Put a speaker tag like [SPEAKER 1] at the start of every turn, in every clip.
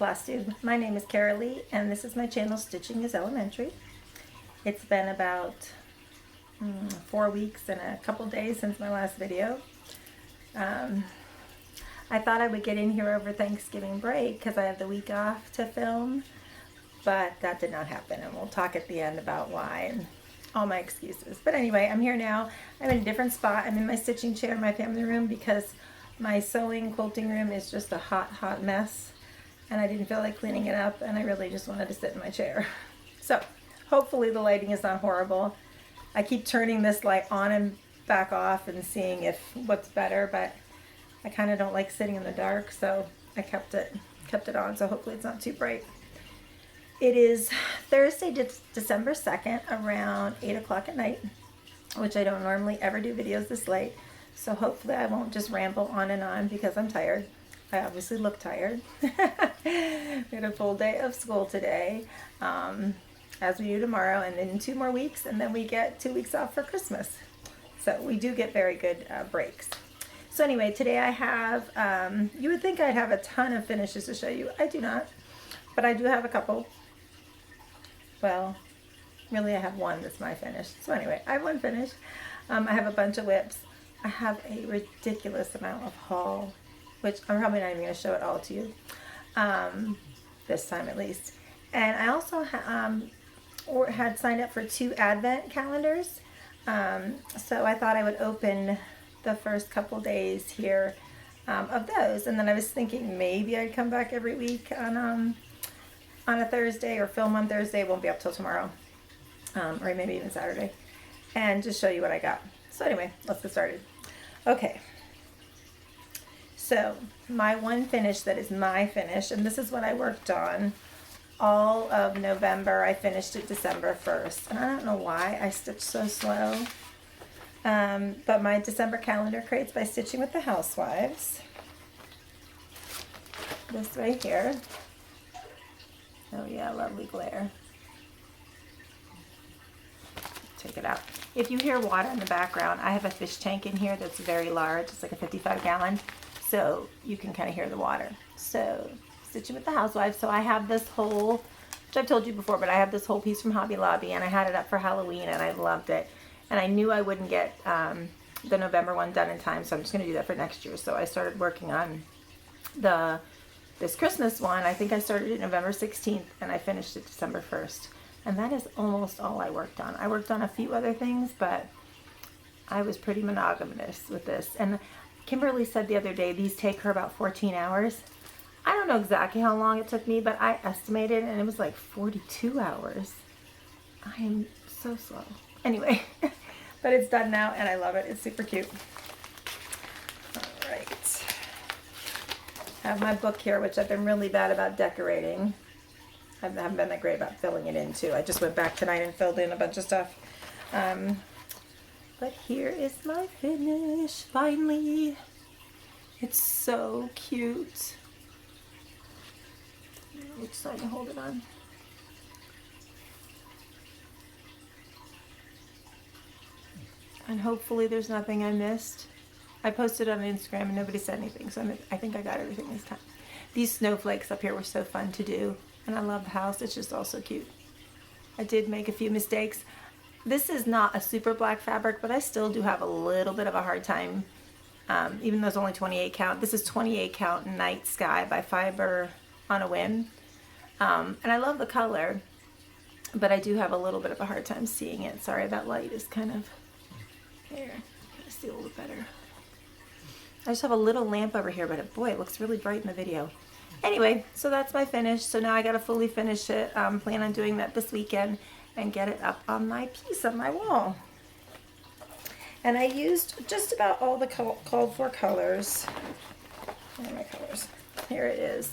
[SPEAKER 1] Floss Tube. My name is Carolee and this is my channel Stitching is Elementary. It's been about 4 weeks and a couple days since my last video. I thought I would get in here over Thanksgiving break because I have the week off to film, but that did not happen, and we'll talk at the end about why and all my excuses. But anyway, I'm here now. I'm in a different spot. I'm in my stitching chair in my family room because my sewing quilting room is just a hot mess, and I didn't feel like cleaning it up, and I really just wanted to sit in my chair. So hopefully the lighting is not horrible. I keep turning this light on and back off and seeing if what's better, but I kind of don't like sitting in the dark, so I kept it on, so hopefully it's not too bright. It is Thursday, December 2nd, around 8 o'clock at night, which I don't normally ever do videos this late, so hopefully I won't just ramble on and on because I'm tired. I obviously look tired. We had a full day of school today, as we do tomorrow, and then 2 more weeks, and then we get 2 weeks off for Christmas. So we do get very good breaks. So anyway, today I have, you would think I'd have a ton of finishes to show you. I do not, but I do have a couple. Well, really I have one that's my finish. So anyway, I have one finish. I have a bunch of whips. I have a ridiculous amount of haul, which I'm probably not even going to show it all to you, this time at least. And I also had signed up for 2 advent calendars. So I thought I would open the first couple days here of those, and then I was thinking maybe I'd come back every week on a Thursday, or film on Thursday. It won't be up till tomorrow, or maybe even Saturday, and just show you what I got. So anyway, let's get started. Okay, so my one finish that is my finish, and this is what I worked on all of November. I finished it December 1st, and I don't know why I stitch so slow, but my December calendar crates by Stitching with the Housewives. This right here. Oh yeah, lovely glare. Take it out. If you hear water in the background, I have a fish tank in here that's very large. It's like a 55-gallon, so you can kind of hear the water. So Stitching with the Housewives. So I have this whole, which I've told you before, but I have this whole piece from Hobby Lobby, and I had it up for Halloween, and I loved it. And I knew I wouldn't get the November one done in time, so I'm just going to do that for next year. So I started working on this Christmas one. I think I started it November 16th, and I finished it December 1st. And that is almost all I worked on. I worked on a few other things, but I was pretty monogamous with this. And Kimberly said the other day, these take her about 14 hours. I don't know exactly how long it took me, but I estimated, and it was like 42 hours. I am so slow. Anyway, but it's done now, and I love it. It's super cute. All right. I have my book here, which I've been really bad about decorating. I haven't been that great about filling it in, too. I just went back tonight and filled in a bunch of stuff. But here is my finish, finally. It's so cute. Which side to hold it on? And hopefully there's nothing I missed. I posted on Instagram and nobody said anything, so I think I got everything this time. These snowflakes up here were so fun to do, and I love the house. It's just all so cute. I did make a few mistakes. This is not a super black fabric, but I still do have a little bit of a hard time, even though it's only 28 count. This is 28 count Night Sky by Fiber on a Whim. And I love the color, but I do have a little bit of a hard time seeing it. Sorry, that light is kind of there. I see a little bit better. I just have a little lamp over here, but boy, it looks really bright in the video. Anyway, so that's my finish. So now I got to fully finish it. Plan on doing that this weekend and get it up on my piece on my wall. And I used just about all the called for colors. Where are my colors? Here it is.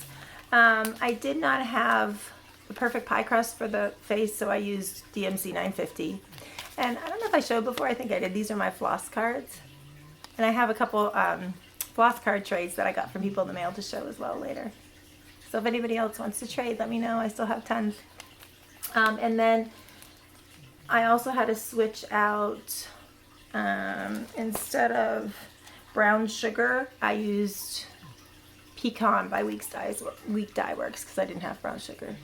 [SPEAKER 1] I did not have the perfect pie crust for the face, so I used DMC 950. And I don't know if I showed before, I think I did. These are my floss cards. And I have a couple floss card trades that I got from people in the mail to show as well later. So if anybody else wants to trade, let me know. I still have tons. And then I also had to switch out, instead of brown sugar, I used Pecan by Week Dye Works because I didn't have brown sugar.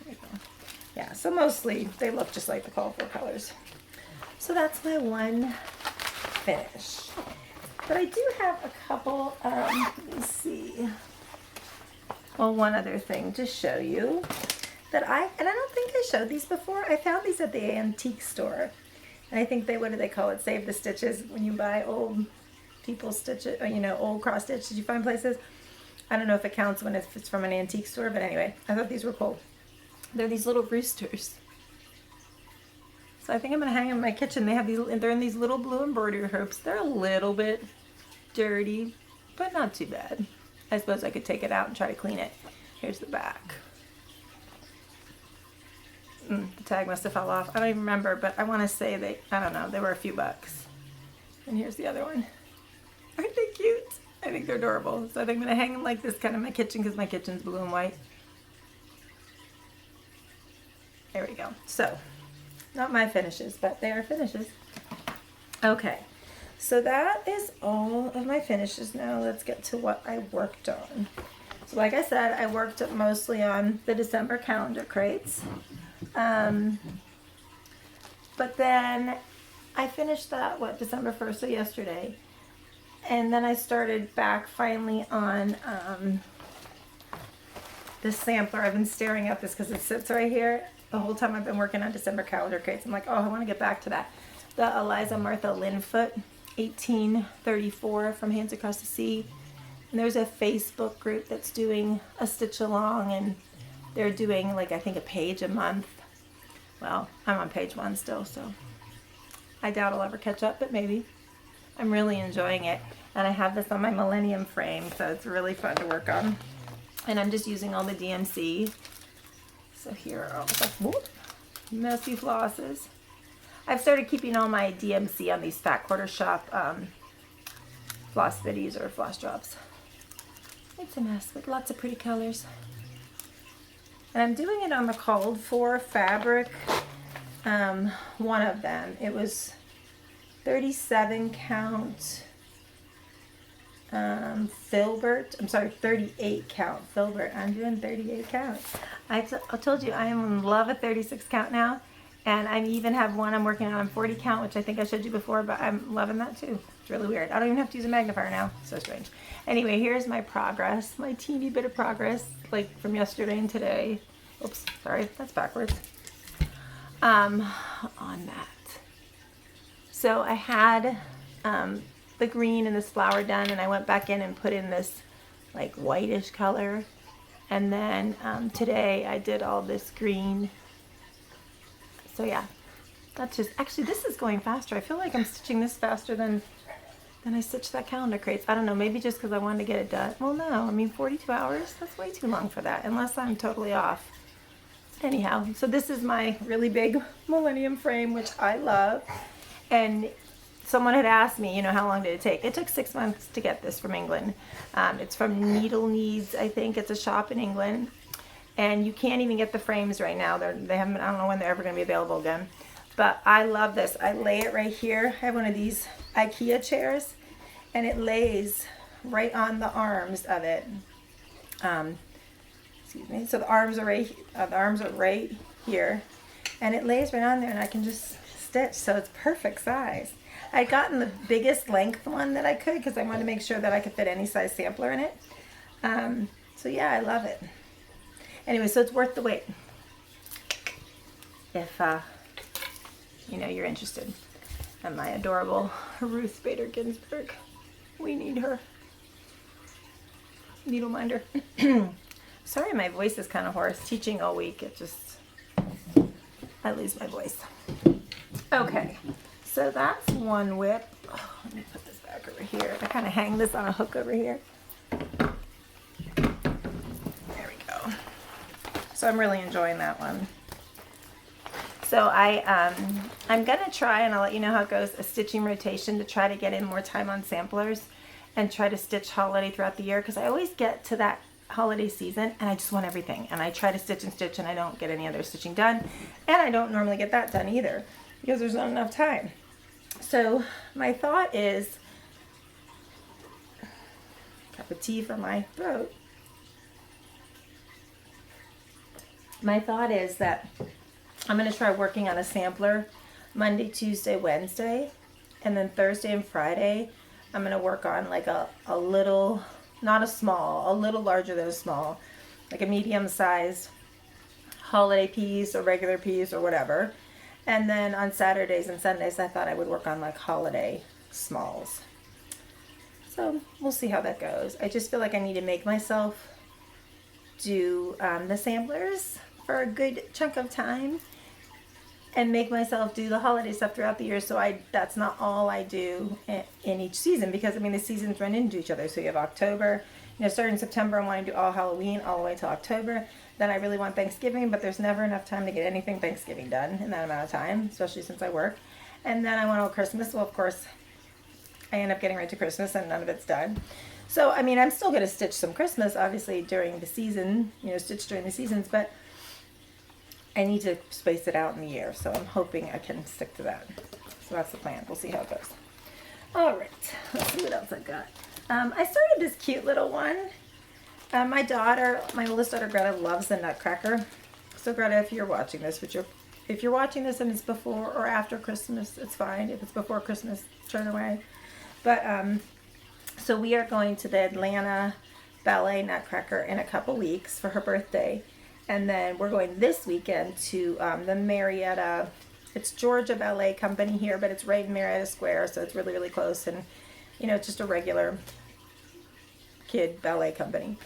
[SPEAKER 1] There we go. Yeah, so mostly they look just like the colorful colors. So that's my one finish. But I do have a couple, let me see. Well, one other thing to show you that and I don't think I showed these before. I found these at the antique store. And I think what do they call it? Save the stitches when you buy old people's stitches, or, you know, old cross stitches you find places. I don't know if it counts when it's from an antique store, but anyway, I thought these were cool. They're these little roosters. So I think I'm gonna hang them in my kitchen. They're in these little blue embroidery hoops. They're a little bit dirty, but not too bad. I suppose I could take it out and try to clean it. Here's the back. The tag must have fell off. I don't even remember, but I want to say I don't know, they were a few bucks. And here's the other one. Aren't they cute? I think they're adorable. So I think I'm going to hang them like this kind of in my kitchen because my kitchen's blue and white. There we go. So, not my finishes, but they are finishes. Okay, so that is all of my finishes. Now let's get to what I worked on. So like I said, I worked mostly on the December calendar crates. But then I finished that, December 1st, so yesterday. And then I started back finally on this sampler. I've been staring at this because it sits right here. The whole time I've been working on December calendar crates. I'm like, oh, I want to get back to that. The Eliza Martha Linfoot 1834 from Hands Across the Sea. And there's a Facebook group that's doing a stitch along, and they're doing like, I think, a page a month. Well, I'm on page 1 still, so I doubt I'll ever catch up, but maybe. I'm really enjoying it. And I have this on my Millenium Frame, so it's really fun to work on. And I'm just using all the DMC. So here are all the messy flosses. I've started keeping all my DMC on these Fat Quarter Shop floss bitties or floss drops. It's a mess with lots of pretty colors. And I'm doing it on the called for fabric. One of them. It was 37 count filbert. I'm sorry, 38 count filbert. I'm doing 38 count. I told you I am in love with 36 count now. And I even have one I'm working on 40 count, which I think I showed you before, but I'm loving that too. It's really weird. I don't even have to use a magnifier now. So strange. Anyway, here's my progress, my teeny bit of progress, like from yesterday and today. Oops, sorry, that's backwards. On that. So I had the green and this flower done, and I went back in and put in this like whitish color. And then today I did all this green. So yeah, that's just, actually this is going faster. I feel like I'm stitching this faster than I stitched that calendar crates. I don't know, maybe just because I wanted to get it done. Well, no, I mean 42 hours, that's way too long for that, unless I'm totally off. Anyhow, so this is my really big Millenium Frame, which I love. And someone had asked me, you know, how long did it take? It took 6 months to get this from England. It's from Needle Needs, I think. It's a shop in England. And you can't even get the frames right now. They haven't, I don't know when they're ever going to be available again. But I love this. I lay it right here. I have one of these IKEA chairs, and it lays right on the arms of it. Excuse me. So the arms are right here, and it lays right on there, and I can just stitch. So it's perfect size. I'd gotten the biggest length one that I could because I wanted to make sure that I could fit any size sampler in it. So yeah, I love it. Anyway, so it's worth the wait if you know, you're interested. And my adorable Ruth Bader Ginsburg. We need her. Needle minder. Sorry, my voice is kind of hoarse. Teaching all week, I lose my voice. Okay, so that's one whip. Oh, let me put this back over here. I kind of hang this on a hook over here. There we go. So I'm really enjoying that one. So I'm gonna try, and I'll let you know how it goes, a stitching rotation to try to get in more time on samplers and try to stitch holiday throughout the year, because I always get to that holiday season and I just want everything, and I try to stitch and stitch and I don't get any other stitching done, and I don't normally get that done either because there's not enough time. So my thought is, Cup of tea for my throat. My thought is that I'm going to try working on a sampler Monday, Tuesday, Wednesday, and then Thursday and Friday I'm going to work on like a little, not a small, a little larger than a small, like a medium sized holiday piece or regular piece or whatever. And then on Saturdays and Sundays I thought I would work on like holiday smalls. So we'll see how that goes. I just feel like I need to make myself do the samplers for a good chunk of time and make myself do the holiday stuff throughout the year, so that's not all I do in each season, because I mean the seasons run into each other. So you have October, you know, starting in September I want to do all Halloween all the way till October. Then I really want Thanksgiving, but there's never enough time to get anything Thanksgiving done in that amount of time, especially since I work. And then I want all Christmas. Well, of course I end up getting right to Christmas and none of it's done. So I mean I'm still going to stitch some Christmas obviously during the season, you know, stitch during the seasons, but I need to space it out in the year, so I'm hoping I can stick to that. So that's the plan. We'll see how it goes. All right, let's see what else I got. I started this cute little one. My oldest daughter Greta loves the Nutcracker. So Greta, if you're watching this, if you're watching this and it's before or after Christmas, it's fine. If it's before Christmas, turn away. But so we are going to the Atlanta Ballet Nutcracker in a couple weeks for her birthday. And then we're going this weekend to the Marietta, it's Georgia Ballet Company here, but it's right in Marietta Square, so it's really, really close. And, you know, it's just a regular kid ballet company.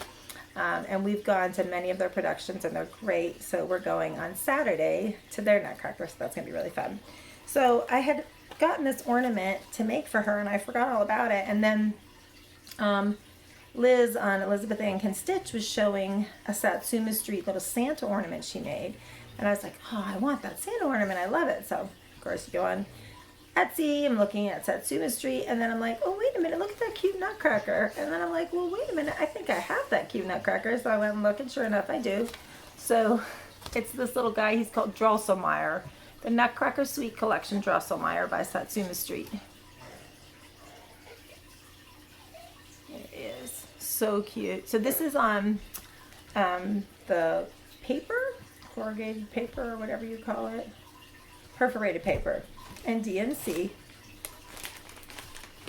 [SPEAKER 1] And we've gone to many of their productions, and they're great. So we're going on Saturday to their Nutcracker, so that's going to be really fun. So I had gotten this ornament to make for her, and I forgot all about it. And then Liz on Elizabeth Ann Can Stitch was showing a Satsuma Street little Santa ornament she made. And I was like, oh, I want that Santa ornament. I love it. So, of course, you go on Etsy. I'm looking at Satsuma Street. And then I'm like, oh, wait a minute. Look at that cute Nutcracker. And then I'm like, well, wait a minute. I think I have that cute Nutcracker. So I went and looked, and sure enough, I do. So it's this little guy. He's called Drosselmeyer. The Nutcracker Suite Collection Drosselmeyer by Satsuma Street. It is so cute. So this is on the paper, corrugated paper, or whatever you call it, perforated paper, and DMC.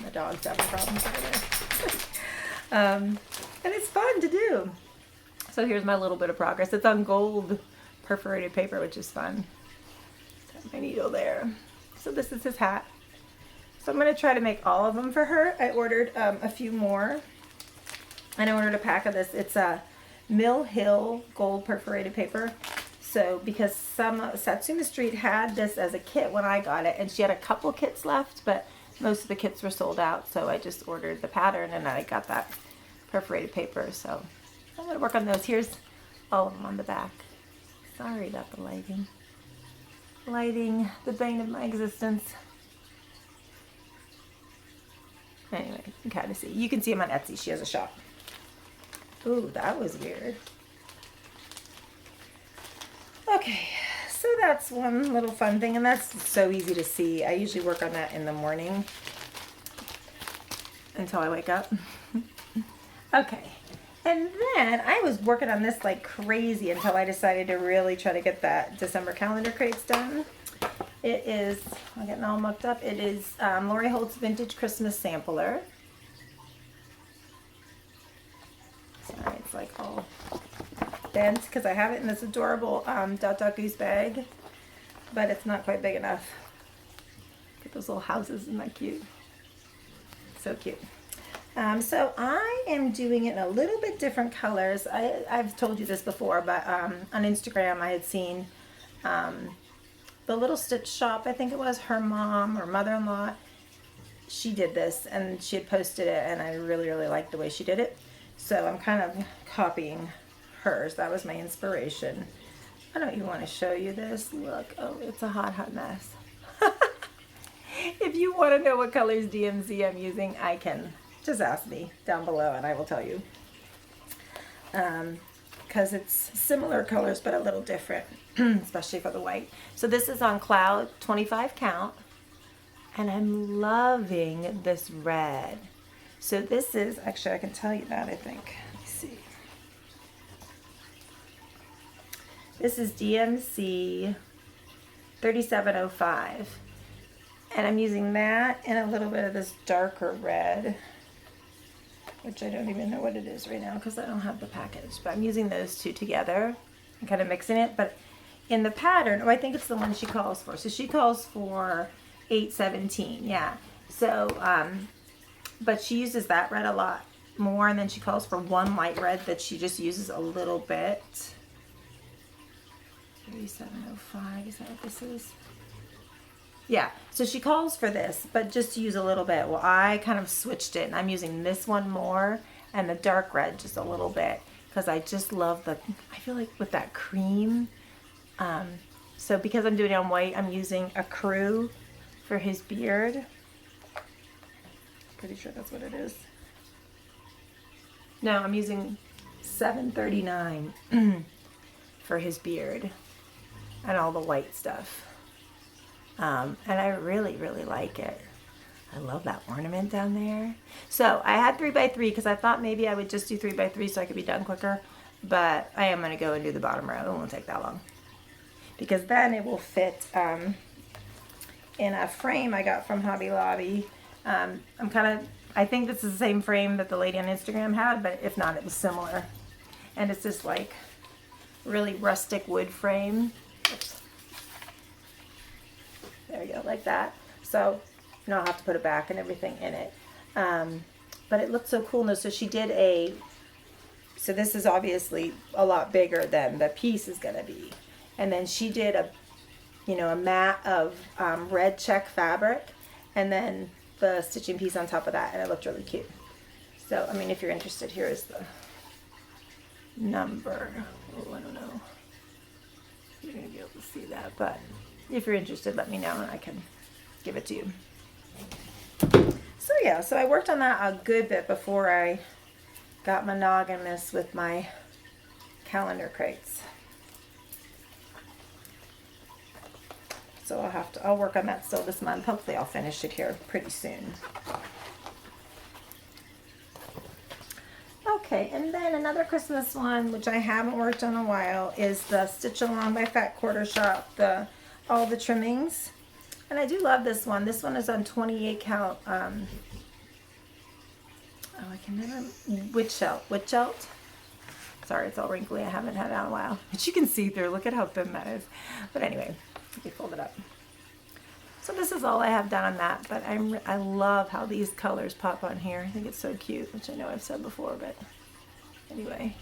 [SPEAKER 1] My dog's having problems over there. And it's fun to do. So here's my little bit of progress. It's on gold perforated paper, which is fun. Got my needle there. So this is his hat. So I'm going to try to make all of them for her. I ordered a few more. And I ordered a pack of this. It's a Mill Hill gold perforated paper. So because Satsuma Street had this as a kit when I got it, and she had a couple kits left, but most of the kits were sold out. So I just ordered the pattern, and I got that perforated paper. So I'm going to work on those. Here's all of them on the back. Sorry about the lighting. Lighting, the bane of my existence. Anyway, you can kind of see. You can see them on Etsy. She has a shop. Ooh, that was weird. Okay, so that's one little fun thing, and that's so easy to see. I usually work on that in the morning until I wake up. Okay, and then I was working on this like crazy until I decided to really try to get that December calendar crates done. It is, I'm getting all mucked up. It is Lori Holt's Vintage Christmas Sampler. Sorry, it's like all bent because I have it in this adorable Dot Dot Goose bag, but it's not quite big enough. Look at those little houses, isn't that cute? So cute. So I am doing it in a little bit different colors. I've told you this before, but on Instagram I had seen the Little Stitch Shop, I think it was, her mom or mother-in-law, she did this and she had posted it, and I really, really liked the way she did it. So I'm kind of copying hers. That was my inspiration. I don't even want to show you this. Look, oh, it's a hot, hot mess. If you want to know what colors DMC I'm using, I can just ask me down below and I will tell you. Because it's similar colors but a little different, especially for the white. So this is on Cloud 25 count, and I'm loving this red. So this is, actually I can tell you that, I think. Let me see. This is DMC 3705. And I'm using that and a little bit of this darker red, which I don't even know what it is right now because I don't have the package. But I'm using those two together and kind of mixing it. But in the pattern, oh, I think it's the one she calls for. So she calls for 817, yeah. So, but she uses that red a lot more, and then she calls for one light red that she just uses a little bit. 3705, is that what this is? Yeah, so she calls for this, but just to use a little bit. Well, I kind of switched it, and I'm using this one more and the dark red just a little bit because I just love the, I feel like with that cream. So because I'm doing it on white, I'm using a crew for his beard. Pretty sure that's what it is. No, I'm using 739 for his beard and all the white stuff. And I really, really like it. I love that ornament down there. So I had 3x3 because I thought maybe I would just do 3x3 so I could be done quicker. But I am going to go and do the bottom row. It won't take that long. Because then it will fit in a frame I got from Hobby Lobby. I think this is the same frame that the lady on Instagram had, but if not, it was similar. And it's this like really rustic wood frame. Oops. There we go, like that. So now I'll have to put it back and everything in it. But it looked so cool. No, so she did so this is obviously a lot bigger than the piece is gonna be. And then she did a mat of red check fabric, and then the stitching piece on top of that, and it looked really cute. So, I mean, if you're interested, here is the number. Oh, I don't know. You're going to be able to see that, but if you're interested, let me know and I can give it to you. So, yeah, so I worked on that a good bit before I got monogamous with my calendar crates. So I'll work on that still this month. Hopefully I'll finish it here pretty soon. Okay, and then another Christmas one, which I haven't worked on in a while, is the Stitch Along by Fat Quarter Shop, all the trimmings. And I do love this one. This one is on 28 count, witch shelf. Sorry, it's all wrinkly. I haven't had it out in a while. But you can see through. Look at how thin that is. But anyway, let me fold it up. So this is all I have done on that. But I love how these colors pop on here. I think it's so cute, which I know I've said before. But anyway.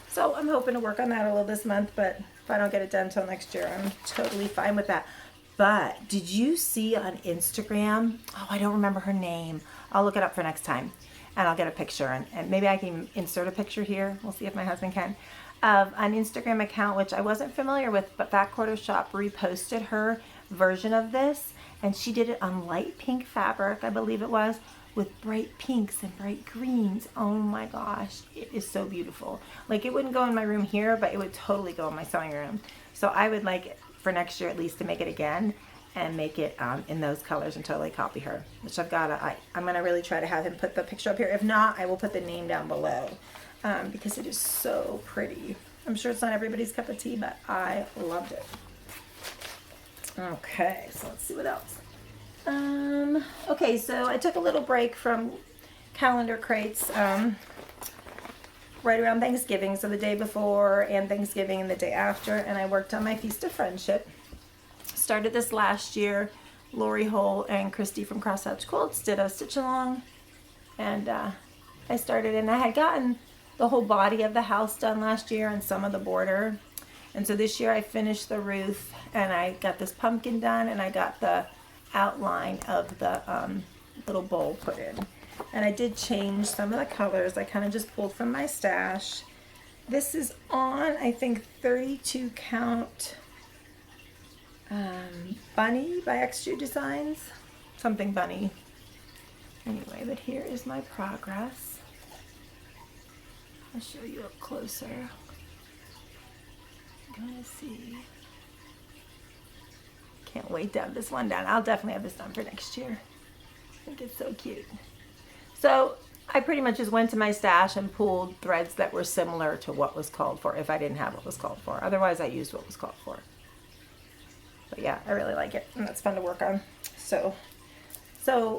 [SPEAKER 1] So I'm hoping to work on that a little this month. But if I don't get it done until next year, I'm totally fine with that. But did you see on Instagram? Oh, I don't remember her name. I'll look it up for next time. And I'll get a picture, and maybe I can insert a picture here. We'll see if my husband can. Of an Instagram account, which I wasn't familiar with, but Fat Quarter Shop reposted her version of this, and she did it on light pink fabric, I believe it was, with bright pinks and bright greens. Oh my gosh, it is so beautiful. Like, it wouldn't go in my room here, but it would totally go in my sewing room. So I would like it for next year at least to make it again and make it in those colors and totally copy her, which I'm gonna really try to have him put the picture up here. If not, I will put the name down below because it is so pretty. I'm sure it's not everybody's cup of tea, but I loved it. Okay, so let's see what else. Okay, so I took a little break from calendar crates right around Thanksgiving, so the day before and Thanksgiving and the day after, and I worked on my Feast of Friendship. Started this last year. Lori Hole and Christy from Crosshatch Quilts did a stitch along, and I started, and I had gotten the whole body of the house done last year and some of the border, and so this year I finished the roof, and I got this pumpkin done, and I got the outline of the little bowl put in, and I did change some of the colors. I kind of just pulled from my stash. This is on, I think, 32 count Bunny by Extrude Designs, something bunny. Anyway, but here is my progress. I'll show you up closer. I'm gonna see. Can't wait to have this one done. I'll definitely have this done for next year. I think it's so cute. So I pretty much just went to my stash and pulled threads that were similar to what was called for if I didn't have what was called for. Otherwise, I used what was called for. But yeah, I really like it, and it's fun to work on. So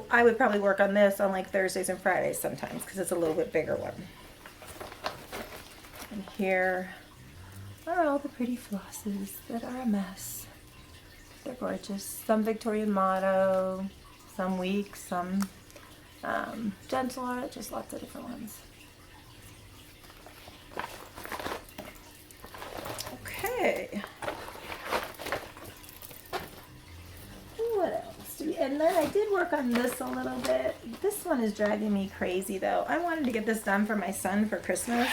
[SPEAKER 1] I would probably work on this on like Thursdays and Fridays sometimes because it's a little bit bigger one. And here are all the pretty flosses that are a mess. They're gorgeous. Some Victorian motto, some weak, some gentle art, just lots of different ones. Okay. What else? And then I did work on this a little bit. This one is driving me crazy though. I wanted to get this done for my son for Christmas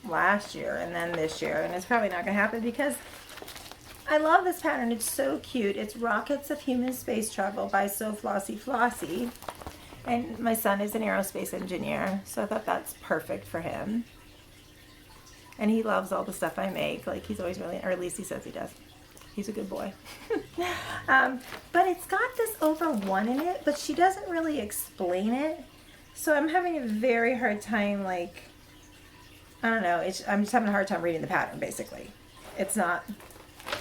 [SPEAKER 1] last year and then this year, and it's probably not gonna happen because I love this pattern. It's so cute. It's Rockets of Human Space Travel by So Flossy Flossy. And my son is an aerospace engineer, so I thought that's perfect for him. And he loves all the stuff I make. Like, he's always really, or at least he says he does. He's a good boy. But it's got this over 1 in it, but she doesn't really explain it. So I'm having a very hard time, like, I don't know. I'm just having a hard time reading the pattern, basically. It's not,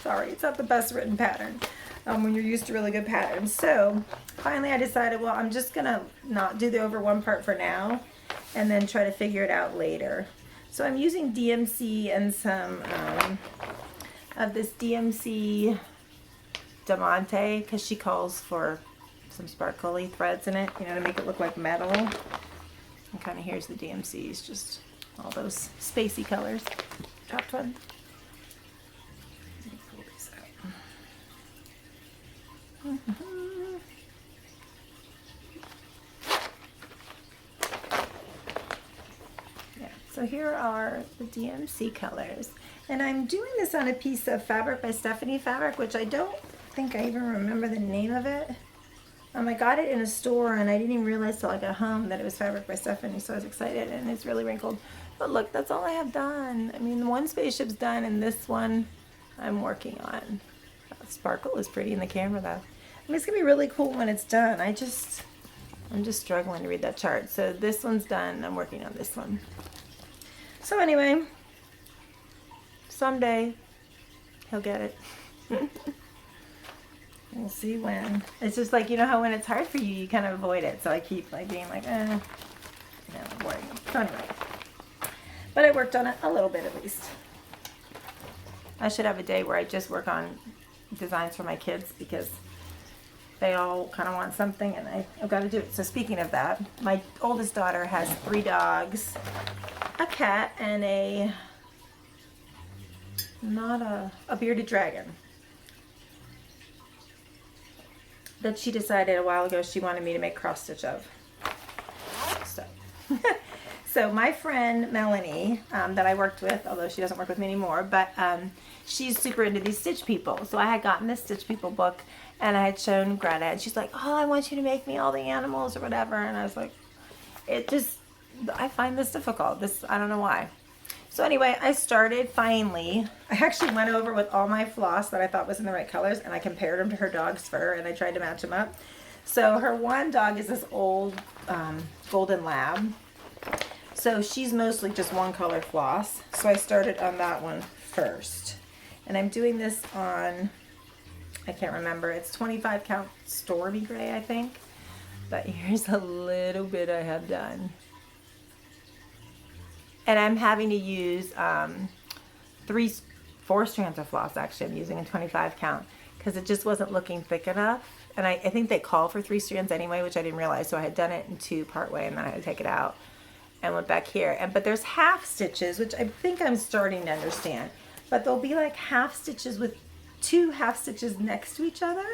[SPEAKER 1] sorry, it's not the best written pattern when you're used to really good patterns. So finally I decided, well, I'm just gonna not do the over 1 part for now and then try to figure it out later. So I'm using DMC and some of this DMC Diamante because she calls for some sparkly threads in it, you know, to make it look like metal. And kind of here's the DMCs, just all those spacey colors. Dropped one. Let me pull these out. Yeah, so here are the DMC colors. And I'm doing this on a piece of fabric by Stephanie Fabric, which I don't think I even remember the name of it. I got it in a store and I didn't even realize till I got home that it was Fabric by Stephanie, so I was excited, and it's really wrinkled. But look, that's all I have done. I mean, the one spaceship's done and this one I'm working on. Sparkle is pretty in the camera though. I mean, it's gonna be really cool when it's done. I'm just struggling to read that chart. So this one's done, I'm working on this one. So anyway, someday he'll get it. We'll see when. It's just like, you know how when it's hard for you, you kind of avoid it. So I keep like being like, avoiding it. So anyway, but I worked on it a little bit at least. I should have a day where I just work on designs for my kids because they all kind of want something and I've got to do it. So speaking of that, my oldest daughter has 3 dogs, a cat, and a bearded dragon that she decided a while ago she wanted me to make cross stitch of. So my friend Melanie that I worked with, although she doesn't work with me anymore, but she's super into these Stitch People. So I had gotten this Stitch People book and I had shown Greta and she's like, oh, I want you to make me all the animals or whatever. And I was like, I find this difficult. I don't know why. So anyway, I started finally. I actually went over with all my floss that I thought was in the right colors and I compared them to her dog's fur and I tried to match them up. So her one dog is this old golden lab. So she's mostly just 1 color floss. So I started on that one first. And I'm doing this on, I can't remember, it's 25 count Stormy Gray, I think. But here's a little bit I have done. And I'm having to use 4 strands of floss, actually. I'm using a 25 count because it just wasn't looking thick enough. And I think they call for 3 strands anyway, which I didn't realize. So I had done it in 2 part way and then I had to take it out and went back here. But there's half stitches, which I think I'm starting to understand. But there'll be like half stitches with 2 half stitches next to each other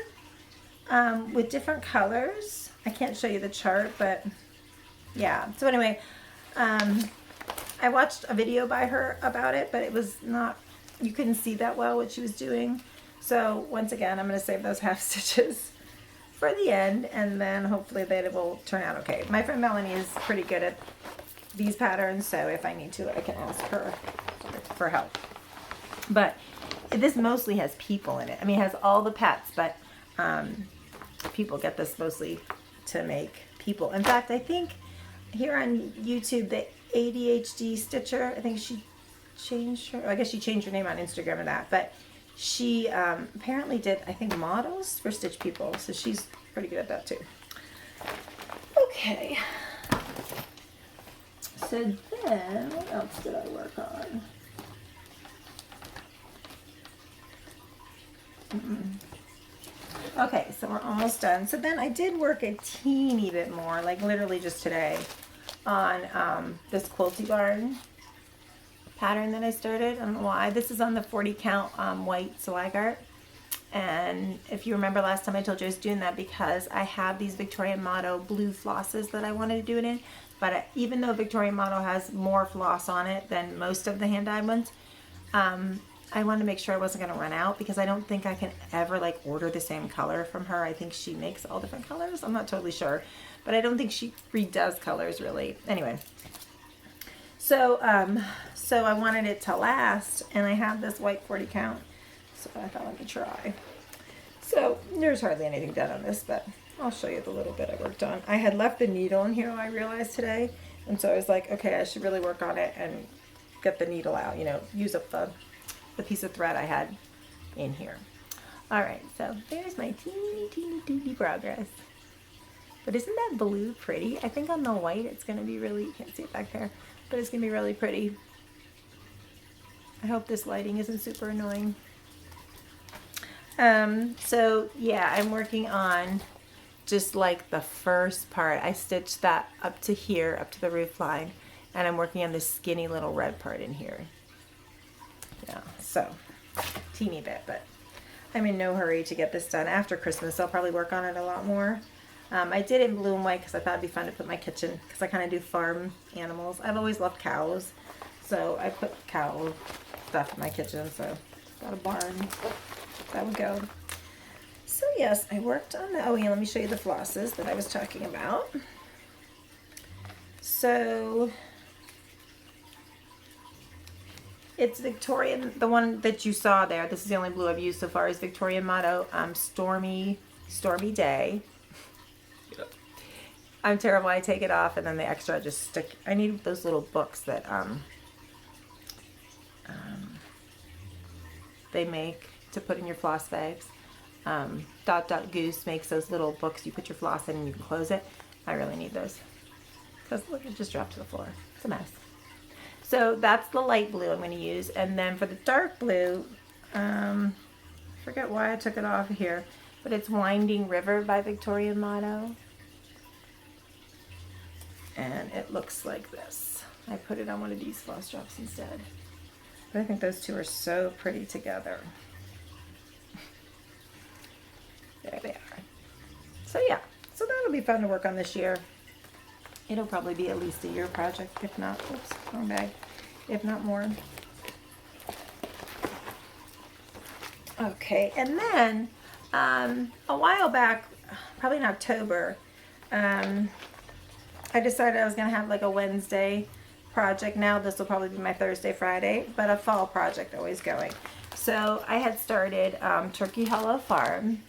[SPEAKER 1] with different colors. I can't show you the chart, but yeah. So anyway, I watched a video by her about it, but it was not, you couldn't see that well what she was doing. So once again, I'm going to save those half stitches for the end, and then hopefully they will turn out okay. My friend Melanie is pretty good at these patterns, so if I need to, I can ask her for help. But this mostly has people in it. I mean, it has all the pets, but people get this mostly to make people. In fact, I think here on YouTube, the ADHD Stitcher, I think she changed her, I guess she changed her name on Instagram and that, but she apparently did, I think, models for Stitch People, so she's pretty good at that too. Okay. So then, what else did I work on? Okay, so we're almost done. So then I did work a teeny bit more, like literally just today, on this quilty barn pattern that I started. I don't know why. This is on the 40 count white swagart. And if you remember last time I told you I was doing that because I have these Victorian Motto blue flosses that I wanted to do it in. But even though Victorian Motto has more floss on it than most of the hand-dyed ones, I wanted to make sure I wasn't going to run out because I don't think I can ever like order the same color from her. I think she makes all different colors. I'm not totally sure, but I don't think she redoes colors really. Anyway, so so I wanted it to last, and I have this white 40 count, so I thought let me try. So there's hardly anything done on this, but I'll show you the little bit I worked on. I had left the needle in here, I realized today, and so I was like, okay, I should really work on it and get the needle out, you know, use up the piece of thread I had in here. All right, so there's my teeny progress. But isn't that blue pretty? I think on the white it's gonna be really, you can't see it back there, but it's gonna be really pretty. I hope this lighting isn't super annoying. So yeah, I'm working on just like the first part. I stitched that up to here, up to the roof line, and I'm working on this skinny little red part in here. Yeah, so teeny bit, but I'm in no hurry to get this done. After Christmas, I'll probably work on it a lot more. I did it in blue and white because I thought it'd be fun to put in my kitchen because I kind of do farm animals. I've always loved cows, so I put cow stuff in my kitchen, so got a barn. That would go. So yes, I worked on the, oh yeah, let me show you the flosses that I was talking about. So it's Victorian, the one that you saw there, this is the only blue I've used so far, is Victorian Motto Stormy Day. Yep. I'm terrible, I take it off and then the extra I just stick, I need those little books that they make to put in your floss bags. Goose makes those little books you put your floss in and you can close it. I really need those because look, it just dropped to the floor. It's a mess. So that's the light blue I'm going to use, and then for the dark blue, I forget why I took it off here, but it's Winding River by Victorian Motto, and it looks like this. I put it on one of these floss drops instead, but I think those two are so pretty together. There they are. So yeah, so that'll be fun to work on this year. It'll probably be at least a year project, if not, oops, wrong bag, if not more. Okay, and then a while back, probably in October, I decided I was going to have like a Wednesday project. Now this will probably be my Thursday, Friday, but a fall project always going. So I had started Turkey Hollow Farm,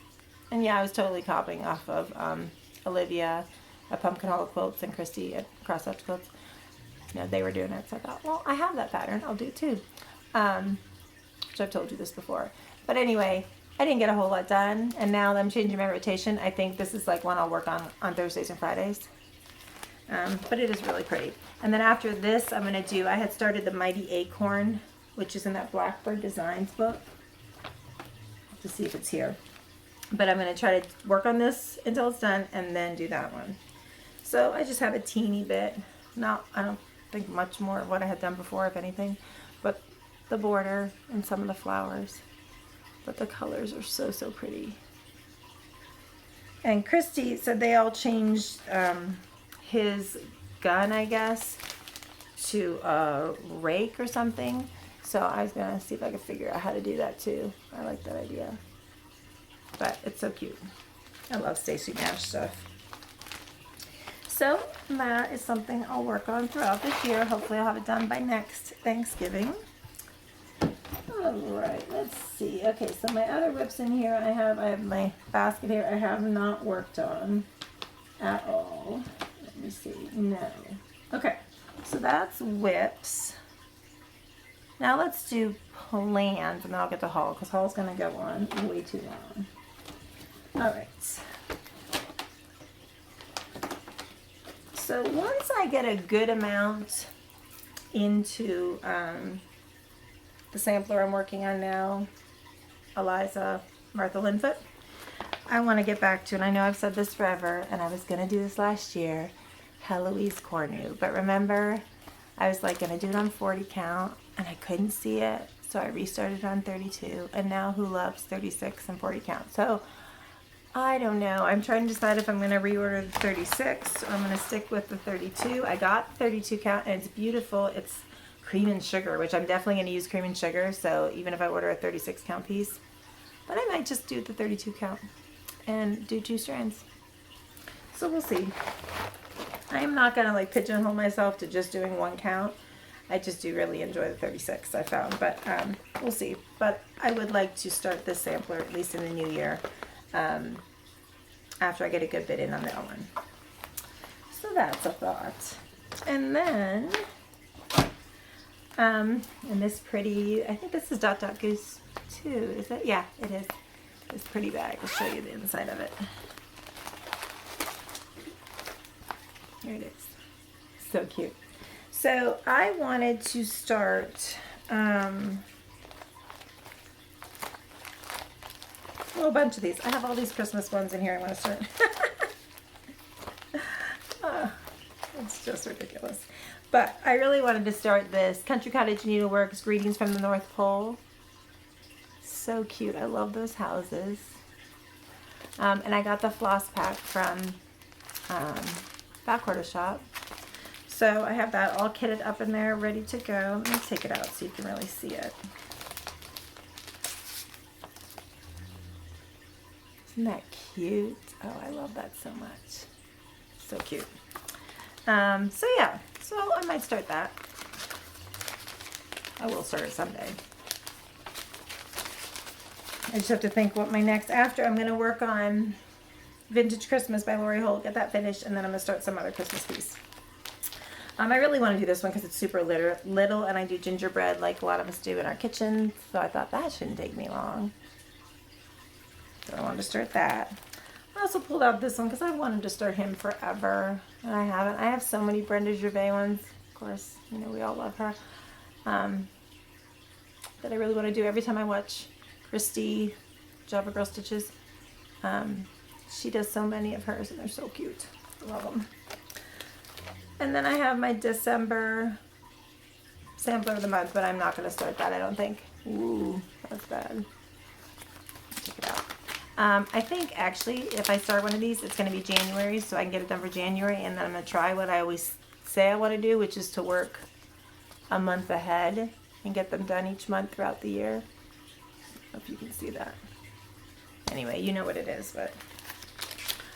[SPEAKER 1] and yeah, I was totally copying off of Olivia at Pumpkin Hollow Quilts and Christy at Cross Hatch Quilts. You know, they were doing it, so I thought, well, I have that pattern, I'll do it too. Which I've told you this before. But anyway, I didn't get a whole lot done, and now that I'm changing my rotation, I think this is like one I'll work on Thursdays and Fridays. But it is really pretty. And then after this, I'm going to do, I had started the Mighty Acorn, which is in that Blackbird Designs book. I'll have to see if it's here. But I'm going to try to work on this until it's done and then do that one. So I just have a teeny bit, I don't think much more of what I had done before, if anything, but the border and some of the flowers. But the colors are so, so pretty. And Christy said they all changed his gun, I guess, to a rake or something. So I was going to see if I could figure out how to do that too. I like that idea. But it's so cute. I love Stacey Nash stuff. So that is something I'll work on throughout this year. Hopefully I'll have it done by next Thanksgiving. Alright, let's see. Okay, so my other whips in here, I have my basket here I have not worked on at all. Let me see. No. So that's whips. Now let's do plans, and then I'll get to haul, because haul's going to go on way too long. All right. So once I get a good amount into the sampler I'm working on now, Eliza Martha Linfoot, I want to get back to, and I know I've said this forever, and I was going to do this last year, Heloise Cornu. But remember, I was like going to do it on 40 count, and I couldn't see it, so I restarted on 32, and now who loves 36 and 40 count? So I don't know. I'm trying to decide if I'm going to reorder the 36 or I'm going to stick with the 32. I got 32 count, and it's beautiful. It's cream and sugar, which I'm definitely going to use cream and sugar, so even if I order a 36 count piece. But I might just do the 32 count and do 2 strands. So we'll see. I'm not going to like pigeonhole myself to just doing 1 count. I just do really enjoy the 36, I found, but we'll see. But I would like to start this sampler at least in the new year, after I get a good bit in on that one. So that's a thought. And then in this pretty, I think this is Dot Dot Goose too, is it? Yeah, it is. This pretty bag. I'll show you the inside of it. Here it is. So cute. So I wanted to start a whole bunch of these. I have all these Christmas ones in here I want to start. It's just ridiculous. But I really wanted to start this Country Cottage Needleworks Greetings from the North Pole. So cute. I love those houses. And I got the floss pack from Backorder Shop. So I have that all kitted up in there, ready to go. Let me take it out so you can really see it. Isn't that cute? Oh, I love that so much. So cute. So yeah, so I might start that. I will start it someday. I just have to think what my next, after I'm going to work on Vintage Christmas by Lori Holt, get that finished, and then I'm going to start some other Christmas piece. I really want to do this one because it's super little, and I do gingerbread like a lot of us do in our kitchen, so I thought that shouldn't take me long. So I wanted to start that. I also pulled out this one because I wanted to start him forever, and I haven't. I have so many Brenda Gervais ones. Of course, you know, we all love her. That I really want to do every time I watch Christy Java Girl Stitches. She does so many of hers, and they're so cute. I love them. And then I have my December sampler of the month, but I'm not going to start that, I don't think. Ooh, that's bad. Check it out. I think actually if I start one of these, it's going to be January, so I can get it done for January, and then I'm going to try what I always say I want to do, which is to work a month ahead and get them done each month throughout the year. I hope you can see that. Anyway, you know what it is, but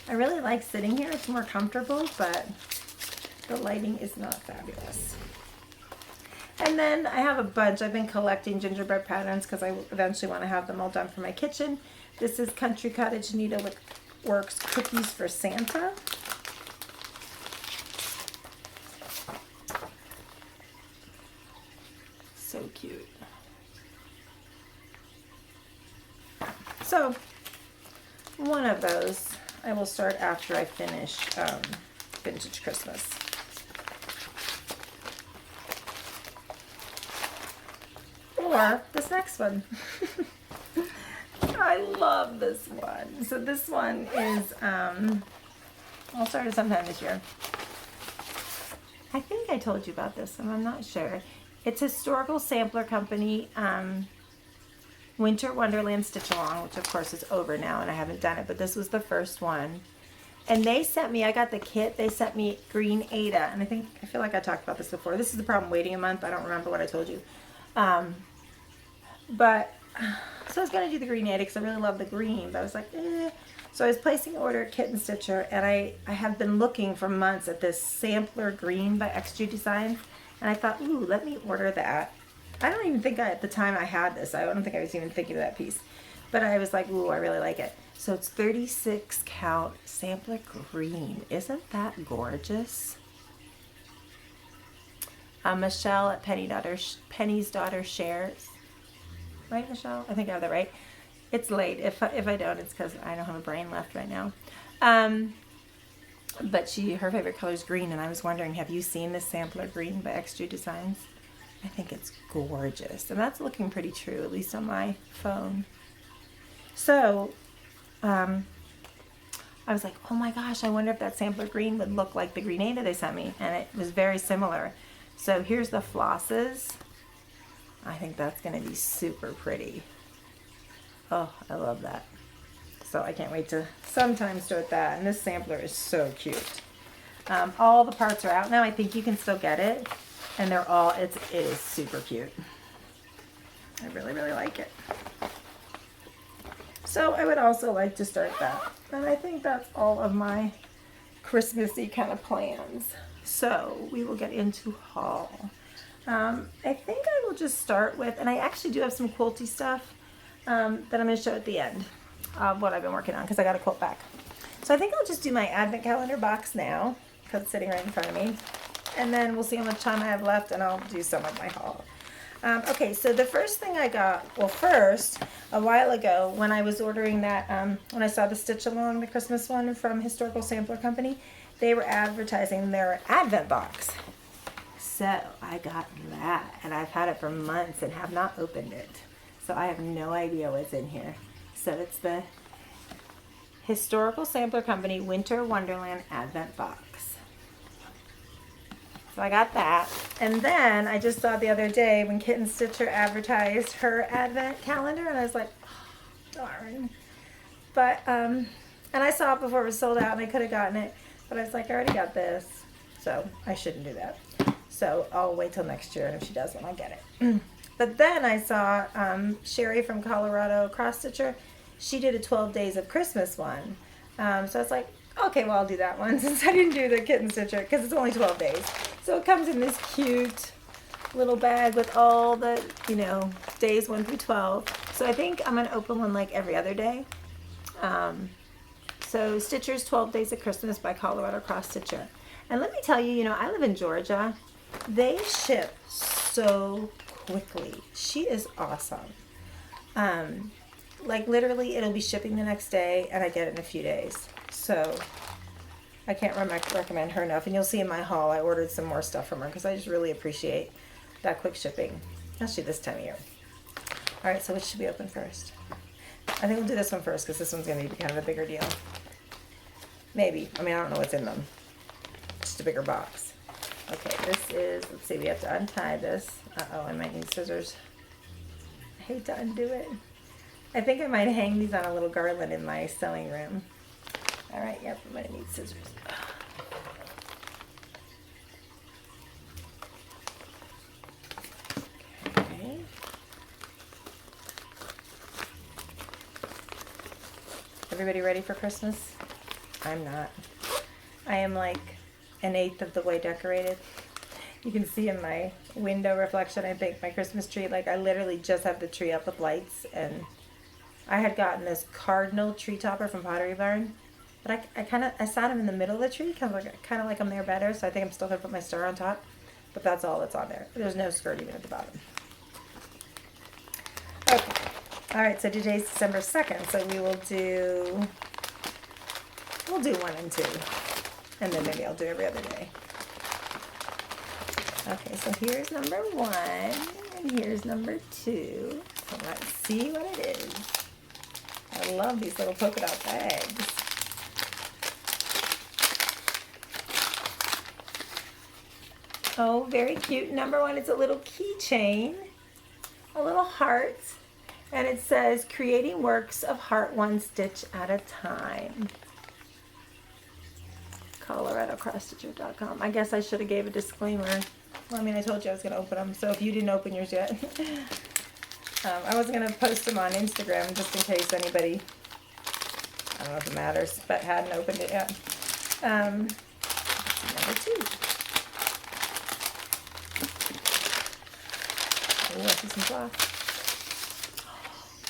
[SPEAKER 1] I really like sitting here. It's more comfortable, but the lighting is not fabulous. And then I have a bunch. I've been collecting gingerbread patterns because I eventually want to have them all done for my kitchen. This is Country Cottage Needleworks Cookies for Santa. So cute. So one of those I will start after I finish Vintage Christmas. Or this next one. I love this one. So this one is, I'll start it sometime this year. I think I told you about this one, I'm not sure. It's Historical Sampler Company, Winter Wonderland Stitch Along, which of course is over now and I haven't done it, but this was the first one. And they sent me, I got the kit, they sent me Green Ada, and I feel like I talked about this before. This is the problem waiting a month, I don't remember what I told you. So I was going to do the Green Ada because I really love the green, but I was like, eh. So I was placing an order at Kit and Stitcher, and I have been looking for months at this sampler green by XG Designs, and I thought, ooh, let me order that. I don't even think at the time I had this. I don't think I was even thinking of that piece. But I was like, ooh, I really like it. So it's 36 count sampler green. Isn't that gorgeous? Michelle at Penny's Daughter Shares. Right, Michelle? I think I have that right. It's late. If I don't, it's because I don't have a brain left right now. But her favorite color is green, and I was wondering, have you seen this sampler green by Extrude Designs? I think it's gorgeous, and that's looking pretty true, at least on my phone. So, I was like, oh my gosh, I wonder if that sampler green would look like the Grenada they sent me, and it was very similar. So here's the flosses. I think that's going to be super pretty. Oh, I love that. So I can't wait to sometimes do it that. And this sampler is so cute. All the parts are out now. I think you can still get it. And they're all, it is super cute. I really, really like it. So I would also like to start that. And I think that's all of my Christmassy kind of plans. So we will get into haul. I think I will just start with, and I actually do have some quilty stuff that I'm going to show at the end of what I've been working on, because I got a quilt back. So I think I'll just do my advent calendar box now, because it's sitting right in front of me. And then we'll see how much time I have left, and I'll do some of my haul. Okay, so the first thing I got, well, first, a while ago, when I was ordering that, when I saw the Stitch Along, the Christmas one from Historical Sampler Company, they were advertising their advent box. So I got that, and I've had it for months and have not opened it. So I have no idea what's in here. So it's the Historical Sampler Company Winter Wonderland Advent Box. So I got that. And then I just saw the other day when Kitten Stitcher advertised her advent calendar, and I was like, oh, darn. But, and I saw it before it was sold out, and I could have gotten it, but I was like, I already got this, so I shouldn't do that. So I'll wait till next year, and if she does one, I'll get it. But then I saw Sherry from Colorado Cross Stitcher. She did a 12 Days of Christmas one. So I was like, okay, well, I'll do that one since I didn't do the Kitten Stitcher, because it's only 12 days. So it comes in this cute little bag with all the, you know, days 1 through 12. So I think I'm going to open one like every other day. So Stitcher's 12 Days of Christmas by Colorado Cross Stitcher. And let me tell you, you know, I live in Georgia. They ship so quickly. She is awesome. Like literally it'll be shipping the next day and I get it in a few days. So I can't recommend her enough. And you'll see in my haul I ordered some more stuff from her because I just really appreciate that quick shipping, especially this time of year. Alright, so which should we open first? I think we'll do this one first because this one's going to be kind of a bigger deal. Maybe. I mean, I don't know what's in them. Just a bigger box. Okay, this is, let's see, we have to untie this. Uh-oh, I might need scissors. I hate to undo it. I think I might hang these on a little garland in my sewing room. Alright, yep, I'm going to need scissors. Okay. Everybody ready for Christmas? I'm not. I am like an eighth of the way decorated. You can see in my window reflection, I think, my Christmas tree. Like I literally just have the tree up with lights, and I had gotten this cardinal tree topper from Pottery Barn, but I sat him in the middle of the tree, kind of like I'm there better. So I think I'm still gonna put my star on top, but that's all that's on there. There's no skirt even at the bottom. Okay. All right. So today's December 2nd. So we'll do 1 and 2, and then maybe I'll do every other day. Okay, so here's number 1, and here's number 2. So let's see what it is. I love these little polka dot bags. Oh, very cute. Number 1 is a little keychain, a little heart, and it says, creating works of heart 1 stitch at a time. ColoradoCrossStitcher.com. I guess I should have gave a disclaimer. Well, I mean, I told you I was going to open them, so if you didn't open yours yet. I was going to post them on Instagram just in case anybody, I don't know if it matters, but hadn't opened it yet. Number 2. Oh, I see some cloth.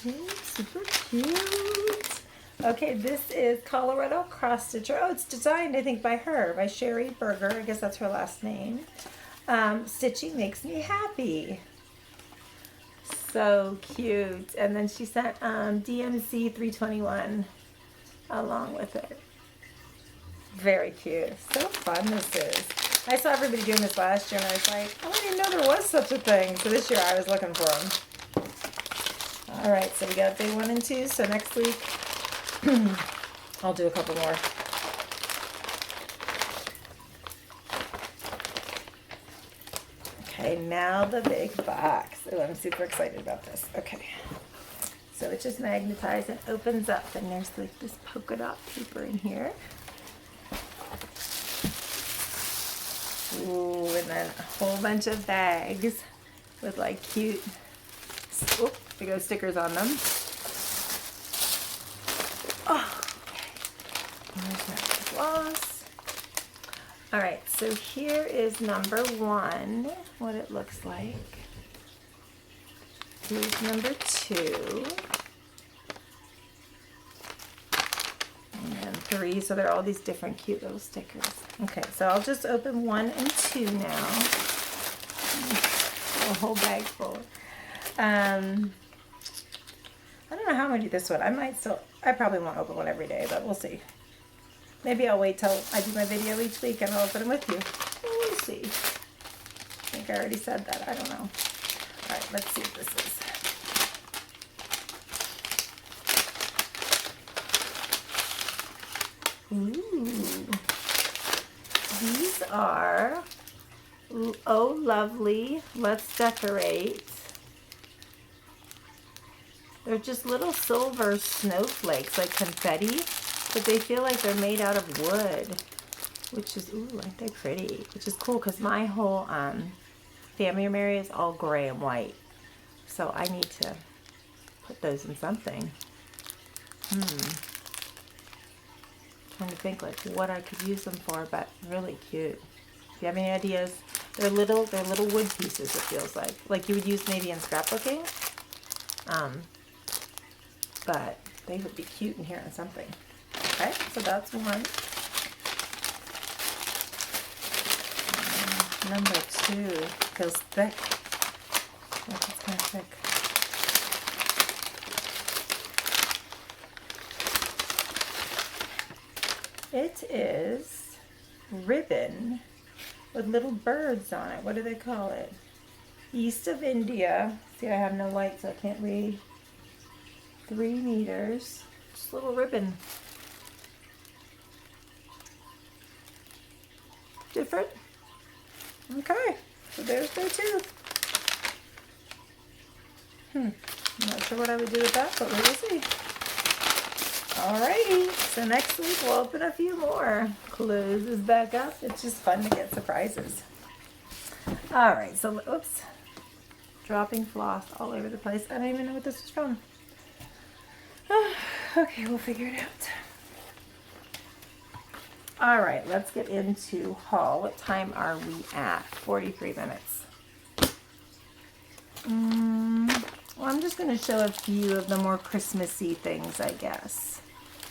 [SPEAKER 1] Oh, super cute. Okay, this is Colorado Cross Stitcher. Oh, it's designed, I think, by her, by Sherry Berger. I guess that's her last name. Stitching makes me happy. So cute. And then she sent DMC 321 along with it. Very cute. So fun this is. I saw everybody doing this last year and I was like, oh, I didn't know there was such a thing. So this year I was looking for them. All right, so we got day 1 and 2. So next week I'll do a couple more. Okay, now the big box. Oh, I'm super excited about this. Okay. So it just magnetizes and opens up, and there's like this polka dot paper in here. Ooh, and then a whole bunch of bags with like cute, oh, big old stickers on them. Oh, okay. There's my floss. All right, so here is number 1, what it looks like. Here's number 2. And then 3, so there are all these different cute little stickers. Okay, so I'll just open 1 and 2 now. A whole bag full. I don't know how I'm gonna do this one. I probably won't open one every day, but we'll see. Maybe I'll wait till I do my video each week and I'll open them with you. We'll see. I think I already said that. I don't know. All right, let's see what this is. Ooh. These are Oh Lovely, Let's Decorate. They're just little silver snowflakes, like confetti. But they feel like they're made out of wood, which is, ooh, aren't they pretty? Which is cool because my whole family area is all gray and white. So I need to put those in something. Trying to think like what I could use them for, but really cute. If you have any ideas, they're little wood pieces, it feels like you would use maybe in scrapbooking. But they would be cute in here on something. Okay, so that's 1. Number 2 feels thick. Look, it's kind of thick. It is ribbon with little birds on it. What do they call it? East of India. See, I have no light, so I can't read. 3 meters. Just a little ribbon. Different. Okay, so there's day 2. I'm not sure what I would do with that, but we will see. Alrighty, so next week we'll open a few more. Close this back up. It's just fun to get surprises. Alright, so, oops. Dropping floss all over the place. I don't even know what this is from. Okay, we'll figure it out. All right, let's get into haul. What time are we at? 43 minutes. Well, I'm just going to show a few of the more Christmassy things, I guess.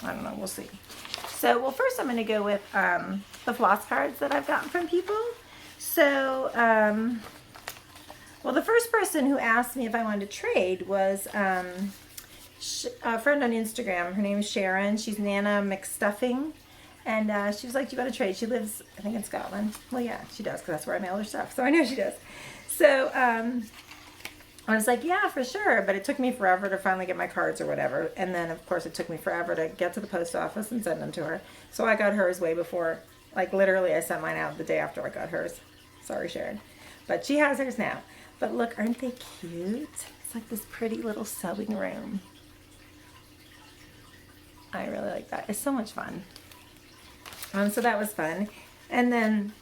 [SPEAKER 1] I don't know, we'll see. So, well, first I'm going to go with the floss cards that I've gotten from people. So, well, the first person who asked me if I wanted to trade was a friend on Instagram. Her name is Sharon. She's Nana McStuffing. And she was like, do you want to trade? She lives, I think, in Scotland. Well, yeah, she does, because that's where I mail her stuff. So I know she does. So I was like, yeah, for sure. But it took me forever to finally get my cards or whatever. And then, of course, it took me forever to get to the post office and send them to her. So I got hers way before. Like, literally, I sent mine out the day after I got hers. Sorry, Sharon. But she has hers now. But look, aren't they cute? It's like this pretty little sewing room. I really like that. It's so much fun. So that was fun. And then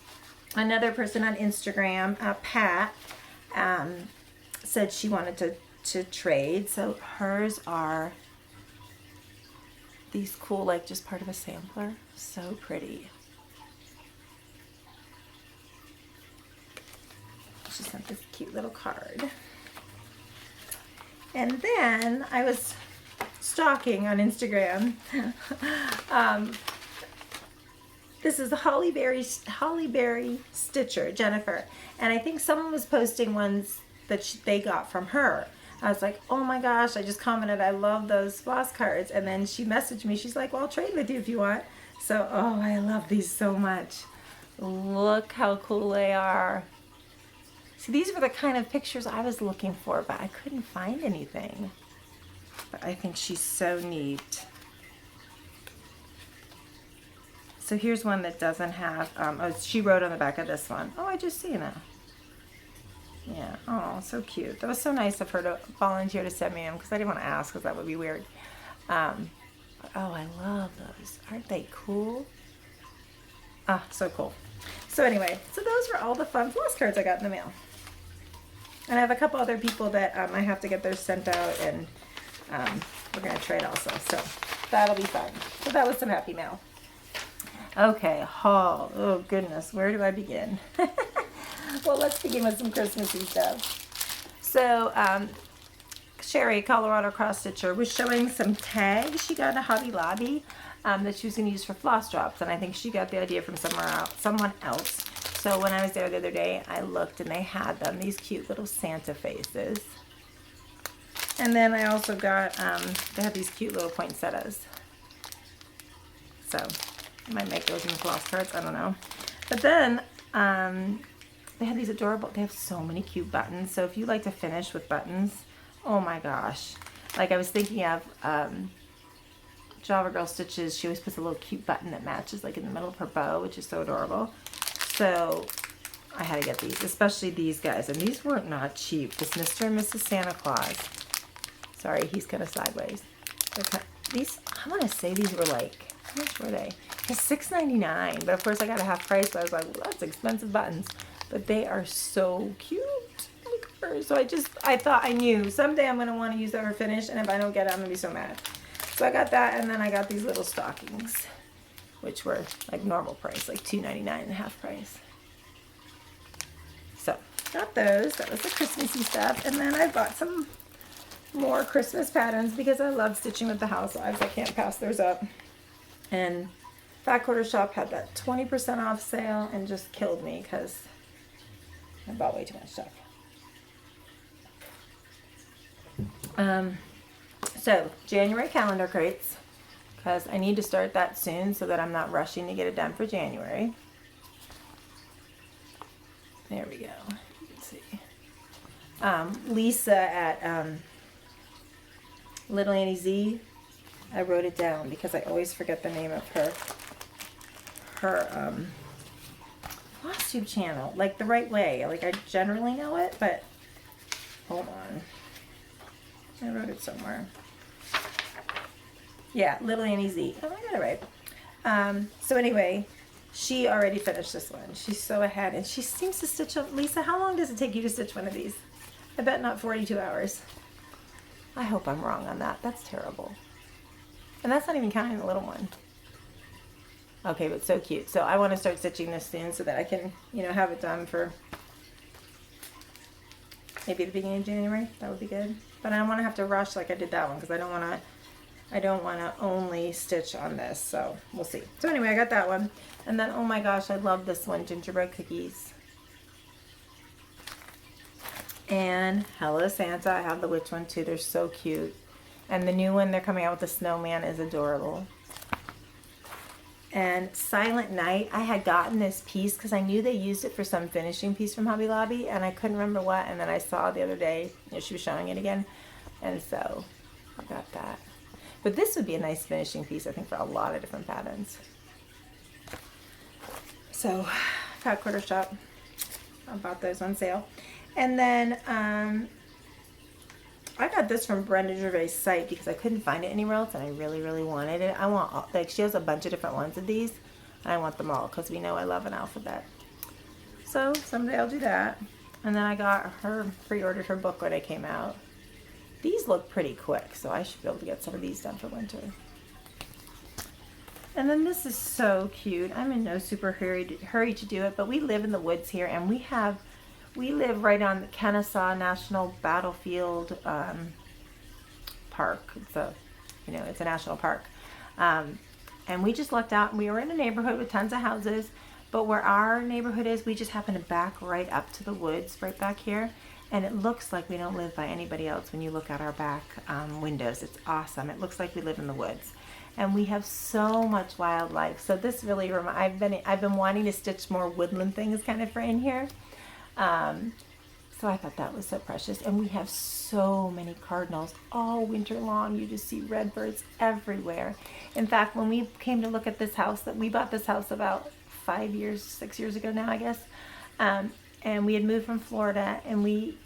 [SPEAKER 1] another person on Instagram, Pat, said she wanted to trade. So hers are these cool, like just part of a sampler. So pretty. She sent this cute little card. And then I was stalking on Instagram This is the Holly Berry Stitcher, Jennifer. And I think someone was posting ones that they got from her. I was like, oh my gosh, I just commented, I love those floss cards. And then she messaged me. She's like, well, I'll trade with you if you want. So, oh, I love these so much. Look how cool they are. See, these were the kind of pictures I was looking for, but I couldn't find anything. But I think she's so neat. So here's one that doesn't have, oh, she wrote on the back of this one. Oh, I just seen it. Yeah, oh, so cute. That was so nice of her to volunteer to send me them, because I didn't want to ask, because that would be weird. Oh, I love those. Aren't they cool? Ah, so cool. So anyway, so those were all the fun floss cards I got in the mail. And I have a couple other people that I have to get theirs sent out, and we're going to trade also. So that'll be fun. So that was some happy mail. Okay, haul. Oh goodness, where do I begin? Well, let's begin with some Christmassy stuff. So Sherry, Colorado cross stitcher, was showing some tags she got at Hobby Lobby that she was going to use for floss drops, and I think she got the idea from someone else. So when I was there the other day, I looked and they had them, these cute little Santa faces. And then I also got, they have these cute little poinsettias. So I might make those in floss cards, I don't know. But then they have these adorable, they have so many cute buttons. So if you like to finish with buttons, oh my gosh. Like I was thinking of Java Girl Stitches, she always puts a little cute button that matches like in the middle of her bow, which is so adorable. So I had to get these, especially these guys. And these were not cheap. This Mr. and Mrs. Santa Claus. Sorry, he's kind of sideways. These, I want to say these were like, how much were they? It's $6.99, but of course I got a half price, so I was like, well, that's expensive buttons. But they are so cute. Look at her. So I thought I knew someday I'm going to want to use that for finish, and if I don't get it, I'm going to be so mad. So I got that, and then I got these little stockings, which were like normal price, like $2.99 and half price. So got those. That was the Christmassy stuff. And then I bought some more Christmas patterns because I love stitching with the housewives. I can't pass theirs up. And Fat Quarter Shop had that 20% off sale and just killed me because I bought way too much stuff. So January calendar crates, because I need to start that soon so that I'm not rushing to get it done for January. There we go. You can see. Lisa at Little Annie Z, I wrote it down because I always forget the name of her Floss Tube channel, like the right way. Like I generally know it, but hold on. I wrote it somewhere. Yeah, Little Annie Z. Oh, I got it right. So anyway, she already finished this one. She's so ahead, and she seems to stitch up. Lisa, how long does it take you to stitch one of these? I bet not 42 hours. I hope I'm wrong on that. That's terrible. And that's not even counting the little one. Okay, but so cute. So I want to start stitching this soon so that I can, you know, have it done for maybe the beginning of January. That would be good. But I don't want to have to rush like I did that one because I don't want to only stitch on this. So we'll see. So anyway, I got that one. And then, oh my gosh, I love this one, gingerbread cookies. And Hello Santa, I have the witch one too. They're so cute. And the new one they're coming out with the snowman is adorable. And Silent Night, I had gotten this piece because I knew they used it for some finishing piece from Hobby Lobby, and I couldn't remember what, and then I saw the other day, you know, she was showing it again, and so I got that. But this would be a nice finishing piece, I think, for a lot of different patterns. So, Fat Quarter Shop, I bought those on sale. And then I got this from Brenda Gervais' site because I couldn't find it anywhere else, and I really, really wanted it. I want all, like, she has a bunch of different ones of these, and I want them all because we know I love an alphabet. So someday I'll do that. And then I got her, pre-ordered her book when it came out. These look pretty quick, so I should be able to get some of these done for winter. And then this is so cute. I'm in no super hurry to do it, but we live in the woods here, and we live right on the Kennesaw National Battlefield Park. It's a, you know, it's a national park. And we just lucked out. We were in a neighborhood with tons of houses, but where our neighborhood is, we just happen to back right up to the woods right back here. And it looks like we don't live by anybody else when you look at our back windows. It's awesome. It looks like we live in the woods. And we have so much wildlife. So this really I've been wanting to stitch more woodland things kind of for in here. So I thought that was so precious. And we have so many cardinals all winter long. You just see redbirds everywhere. In fact, when we came to look at this house, that we bought this house about 6 years ago now, I guess. And we had moved from Florida, and we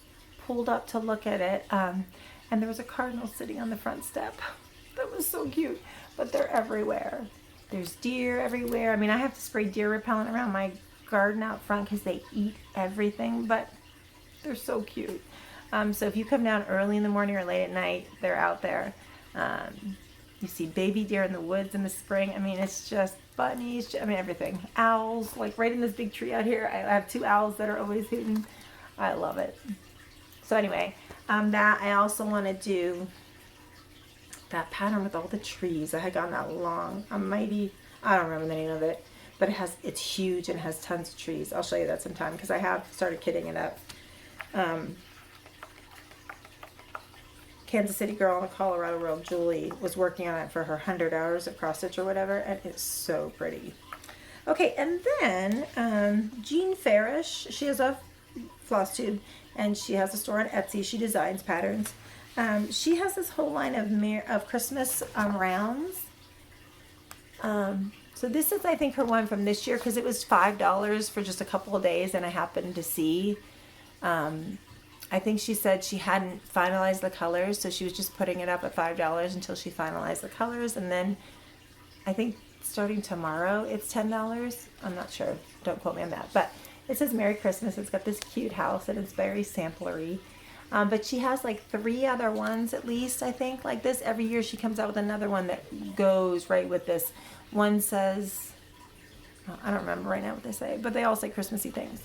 [SPEAKER 1] pulled up to look at it. And there was a cardinal sitting on the front step. That was so cute. But they're everywhere. There's deer everywhere. I mean, I have to spray deer repellent around my garden out front because they eat everything, but they're so cute. So if you come down early in the morning or late at night, they're out there. You see baby deer in the woods in the spring. I mean, it's just bunnies, I mean, everything. Owls, like right in this big tree out here. I have 2 owls that are always hooting. I love it. So anyway, that I also want to do that pattern with all the trees. I had gone that long. I don't remember the name of it, but it's huge and has tons of trees. I'll show you that sometime because I have started kitting it up. Kansas City girl in a Colorado World, Julie, was working on it for her 100 hours of cross stitch or whatever, and it's so pretty. Okay, and then Jean Farish, she has a Floss Tube, and she has a store on Etsy. She designs patterns. She has this whole line of Christmas rounds. So this is, I think, her one from this year because it was $5 for just a couple of days, and I happened to see. I think she said she hadn't finalized the colors, so she was just putting it up at $5 until she finalized the colors, and then I think starting tomorrow it's $10. I'm not sure. Don't quote me on that. But it says Merry Christmas. It's got this cute house, and it's very samplery. But she has like 3 other ones at least, I think, like this. Every year she comes out with another one that goes right with this. One says, I don't remember right now what they say, but they all say Christmassy things.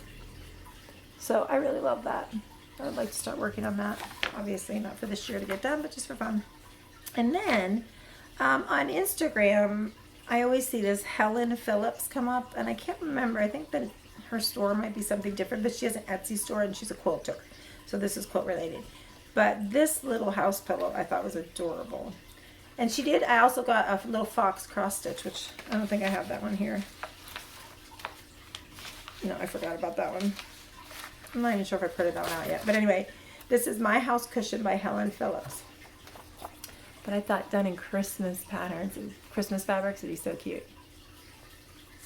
[SPEAKER 1] So I really love that. I would like to start working on that. Obviously not for this year to get done, but just for fun. And then on Instagram, I always see this Helen Phillips come up, and I can't remember. I think that her store might be something different, but she has an Etsy store, and she's a quilter. So this is quilt related. But this little house pillow I thought was adorable. And I also got a little fox cross stitch, which I don't think I have that one here. No, I forgot about that one. I'm not even sure if I printed that one out yet. But anyway, this is My House Cushion by Helen Phillips. But I thought done in Christmas patterns and Christmas fabrics would be so cute.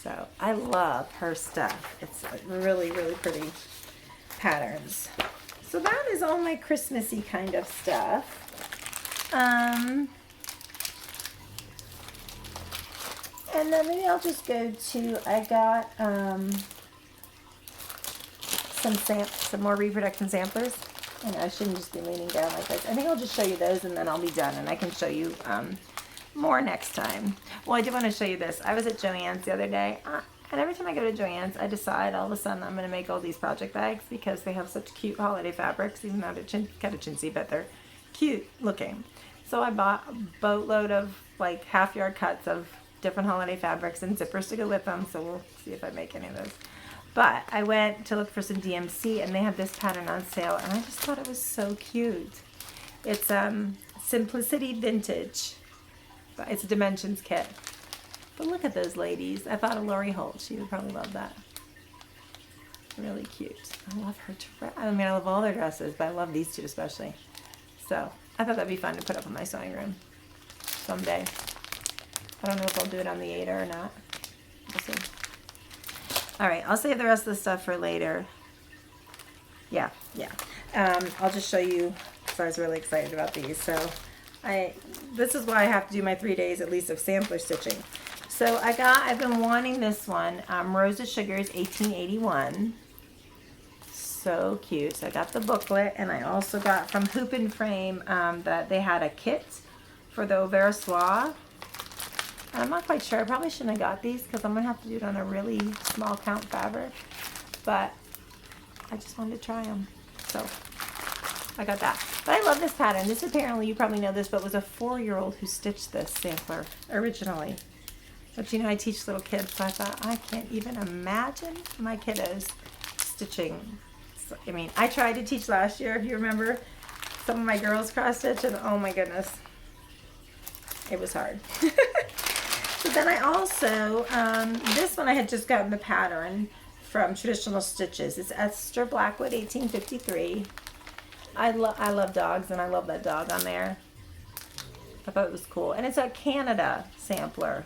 [SPEAKER 1] So I love her stuff. It's really, really pretty patterns. So that is all my Christmassy kind of stuff. And then maybe I'll just go to, I got some more reproduction samplers. I know I shouldn't just be leaning down like this. I think I'll just show you those and then I'll be done, and I can show you more next time. Well, I do want to show you this. I was at Joann's the other day, and every time I go to Joann's, I decide all of a sudden I'm going to make all these project bags because they have such cute holiday fabrics, even though they're kind of chintzy, but they're cute looking. So I bought a boatload of like half-yard cuts of different holiday fabrics and zippers to go with them, so we'll see if I make any of those. But I went to look for some DMC, and they have this pattern on sale, and I just thought it was so cute. It's Simplicity Vintage. It's a dimensions kit. But look at those ladies. I thought of Lori Holt. She would probably love that. Really cute. I love her dress. I mean, I love all their dresses, but I love these two especially. So I thought that'd be fun to put up in my sewing room someday. I don't know if I'll do it on the 8 or not. We'll see. All right, I'll save the rest of the stuff for later. Yeah. I'll just show you, because I was really excited about these. So this is why I have to do my 3 days at least of sampler stitching. So I've been wanting this one, Rosa Sugar's 1881. So cute. So I got the booklet, and I also got from Hoop and Frame that they had a kit for the Auvert Soie. I'm not quite sure. I probably shouldn't have got these because I'm going to have to do it on a really small count fabric. But I just wanted to try them. So I got that. But I love this pattern. This apparently, you probably know this, but was a 4-year-old who stitched this sampler originally. But you know, I teach little kids, so I thought, I can't even imagine my kiddos stitching. So, I mean, I tried to teach last year, if you remember, some of my girls cross stitch, and oh my goodness, it was hard. So then I also, this one I had just gotten the pattern from Traditional Stitches. It's Esther Blackwood 1853. I love dogs, and I love that dog on there. I thought it was cool. And it's a Canada sampler.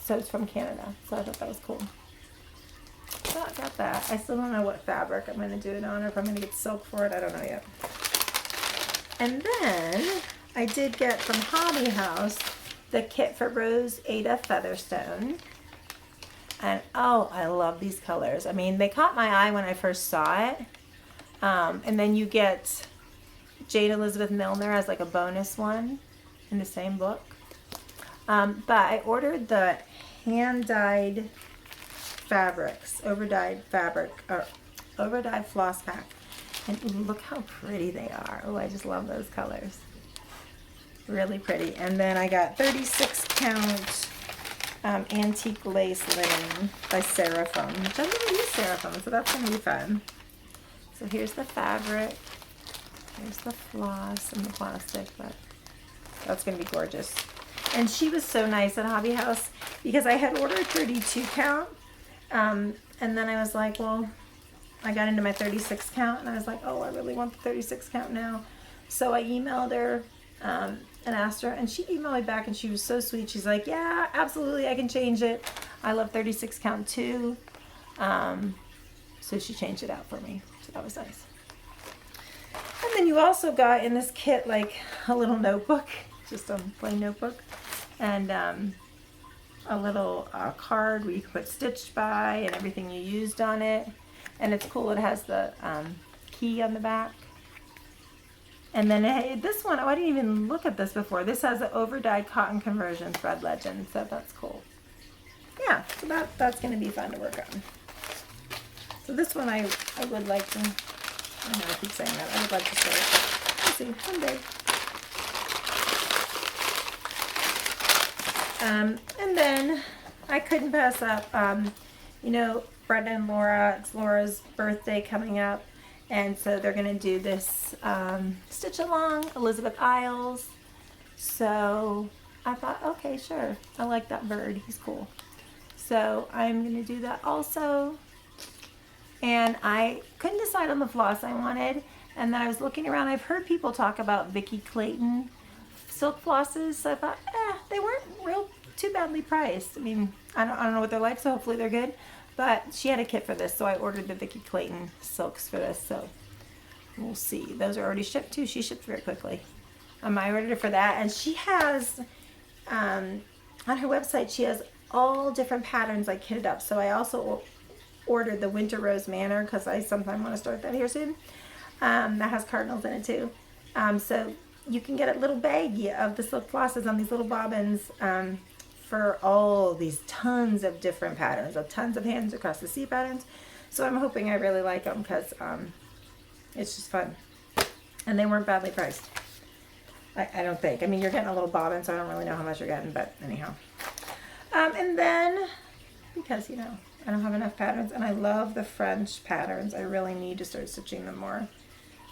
[SPEAKER 1] So it's from Canada. So I thought that was cool. So I got that. I still don't know what fabric I'm going to do it on, or if I'm going to get silk for it. I don't know yet. And then I did get from Hobby House the kit for Rose Ada Featherstone. And oh, I love these colors. I mean, they caught my eye when I first saw it. And then you get Jane Elizabeth Milner as like a bonus one in the same book. But I ordered the hand-dyed fabrics, overdyed fabric, or overdyed floss pack. And ooh, look how pretty they are. Oh, I just love those colors. Really pretty. And then I got 36 count antique lace linen by Seraphim, which I've never used Seraphim, so that's going to be fun. So here's the fabric. Here's the floss and the plastic, but that's going to be gorgeous. And she was so nice at Hobby House because I had ordered 32 count, and then I was like, well, I got into my 36 count, and I was like, oh, I really want the 36 count now. So I emailed her and asked her, and she emailed me back, and she was so sweet. She's like, yeah, absolutely, I can change it. I love 36 count too. So she changed it out for me. So that was nice. And then you also got in this kit like a little notebook, just a plain notebook, and a little card where you can put stitched by and everything you used on it. And it's cool, it has the key on the back. And then this one, oh, I didn't even look at this before. This has an overdyed cotton conversion thread legend, so that's cool. Yeah, so that's going to be fun to work on. So this one I would like to, I know I keep saying that, I would like to start. We'll see, someday. And then I couldn't pass up, you know, Brenda and Laura, it's Laura's birthday coming up, and so they're going to do this stitch along, Elizabeth Isles. So I thought, okay, sure, I like that bird, he's cool. So I'm going to do that also. And I couldn't decide on the floss I wanted, and then I was looking around. I've heard people talk about Vicki Clayton silk flosses, so I thought, they weren't real too badly priced. I mean, I don't know what they're like, so hopefully they're good. But she had a kit for this, so I ordered the Vicki Clayton silks for this, so we'll see. Those are already shipped too. She shipped very quickly. I ordered it for that, and she has, on her website, she has all different patterns like kitted up. So I also ordered the Winter Rose Manor because I sometime want to start that here soon. That has cardinals in it too. So you can get a little baggie of the silk flosses on these little bobbins for all these tons of different patterns, of tons of hands across the sea patterns. So I'm hoping I really like them because it's just fun. And they weren't badly priced. I don't think. I mean, you're getting a little bobbin, so I don't really know how much you're getting, but anyhow. And then, because, you know, I don't have enough patterns, and I love the French patterns. I really need to start stitching them more.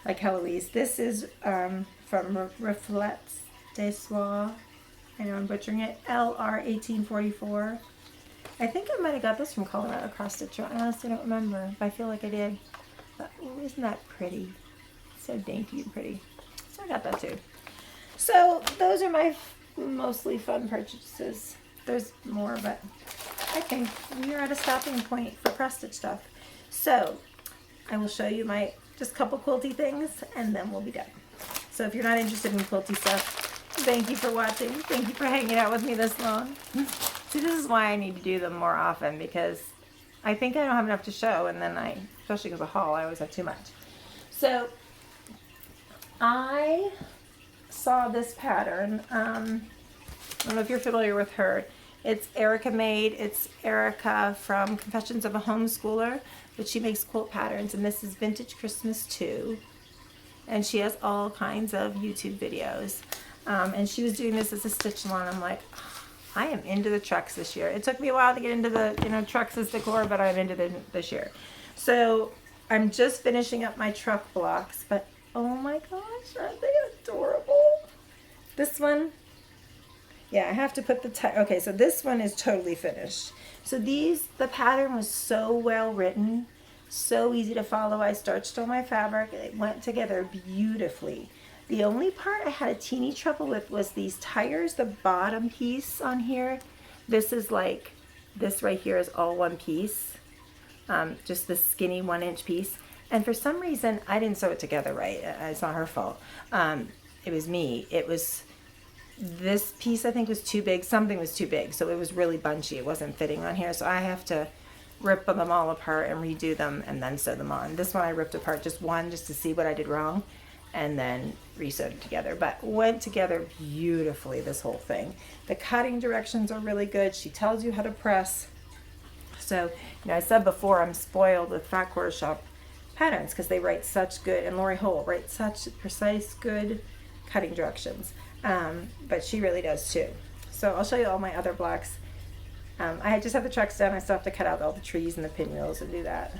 [SPEAKER 1] Like Heloise. This is from Reflets des Soirs. I know I'm butchering it. LR 1844. I think I might have got this from Colorado Cross Stitcher. I honestly don't remember, but I feel like I did. But ooh, isn't that pretty? So dainty and pretty. So I got that too. So those are my mostly fun purchases. There's more, but I think we are at a stopping point for cross stitch stuff. So I will show you my just couple quilty things, and then we'll be done. So if you're not interested in quilty stuff, thank you for watching. Thank you for hanging out with me this long. See, this is why I need to do them more often, because I think I don't have enough to show, and then especially because of haul, I always have too much. So I saw this pattern. I don't know if you're familiar with her. It's Erica made. It's Erica from Confessions of a Homeschooler, but she makes quilt patterns, and this is Vintage Christmas 2. And she has all kinds of YouTube videos. And she was doing this as a stitch along. I'm like, I am into the trucks this year. It took me a while to get into the, trucks as decor, but I'm into this year. So I'm just finishing up my truck blocks, but oh my gosh, aren't they adorable? This one, yeah, I have to put the, okay, so this one is totally finished. So the pattern was so well written, so easy to follow. I starched all my fabric. It went together beautifully. The only part I had a teeny trouble with was these tires, the bottom piece on here. This is like, this right here is all one piece, just this skinny 1-inch piece. And for some reason, I didn't sew it together right. It's not her fault. It was me. It was, this piece I think was too big. Something was too big, so it was really bunchy. It wasn't fitting on here, so I have to rip them all apart and redo them and then sew them on. This one I ripped apart just to see what I did wrong, and then re-sewed it together. But went together beautifully, this whole thing. The cutting directions are really good. She tells you how to press. So, I said before, I'm spoiled with Fat Quarter Shop patterns because they write such good, and Lori Hole writes such precise, good cutting directions. But she really does too. So I'll show you all my other blocks. I just have the trucks done. I still have to cut out all the trees and the pinwheels and do that.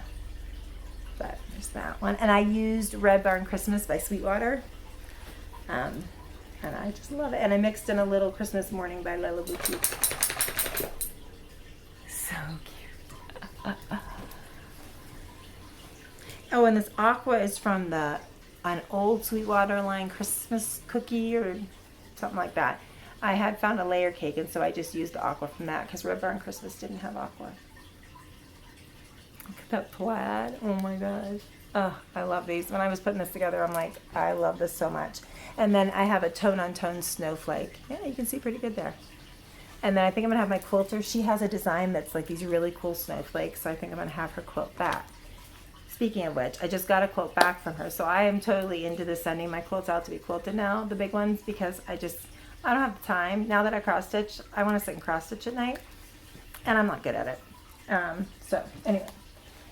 [SPEAKER 1] But there's that one. And I used Red Barn Christmas by Sweetwater. And I just love it. And I mixed in a little Christmas Morning by Lila Boutique. So cute. Oh, and this aqua is from an old Sweetwater line Christmas cookie or something like that. I had found a layer cake, and so I just used the aqua from that because Red Barn Christmas didn't have aqua. Look at that plaid. Oh my gosh. Oh, I love these. When I was putting this together, I'm like, I love this so much. And then I have a tone-on-tone snowflake. Yeah, you can see pretty good there. And then I think I'm going to have my quilter. She has a design that's like these really cool snowflakes, so I think I'm going to have her quilt that. Speaking of which, I just got a quilt back from her, so I am totally into this sending my quilts out to be quilted now, the big ones, because I don't have the time. Now that I cross stitch, I want to sit and cross stitch at night, and I'm not good at it. So anyway,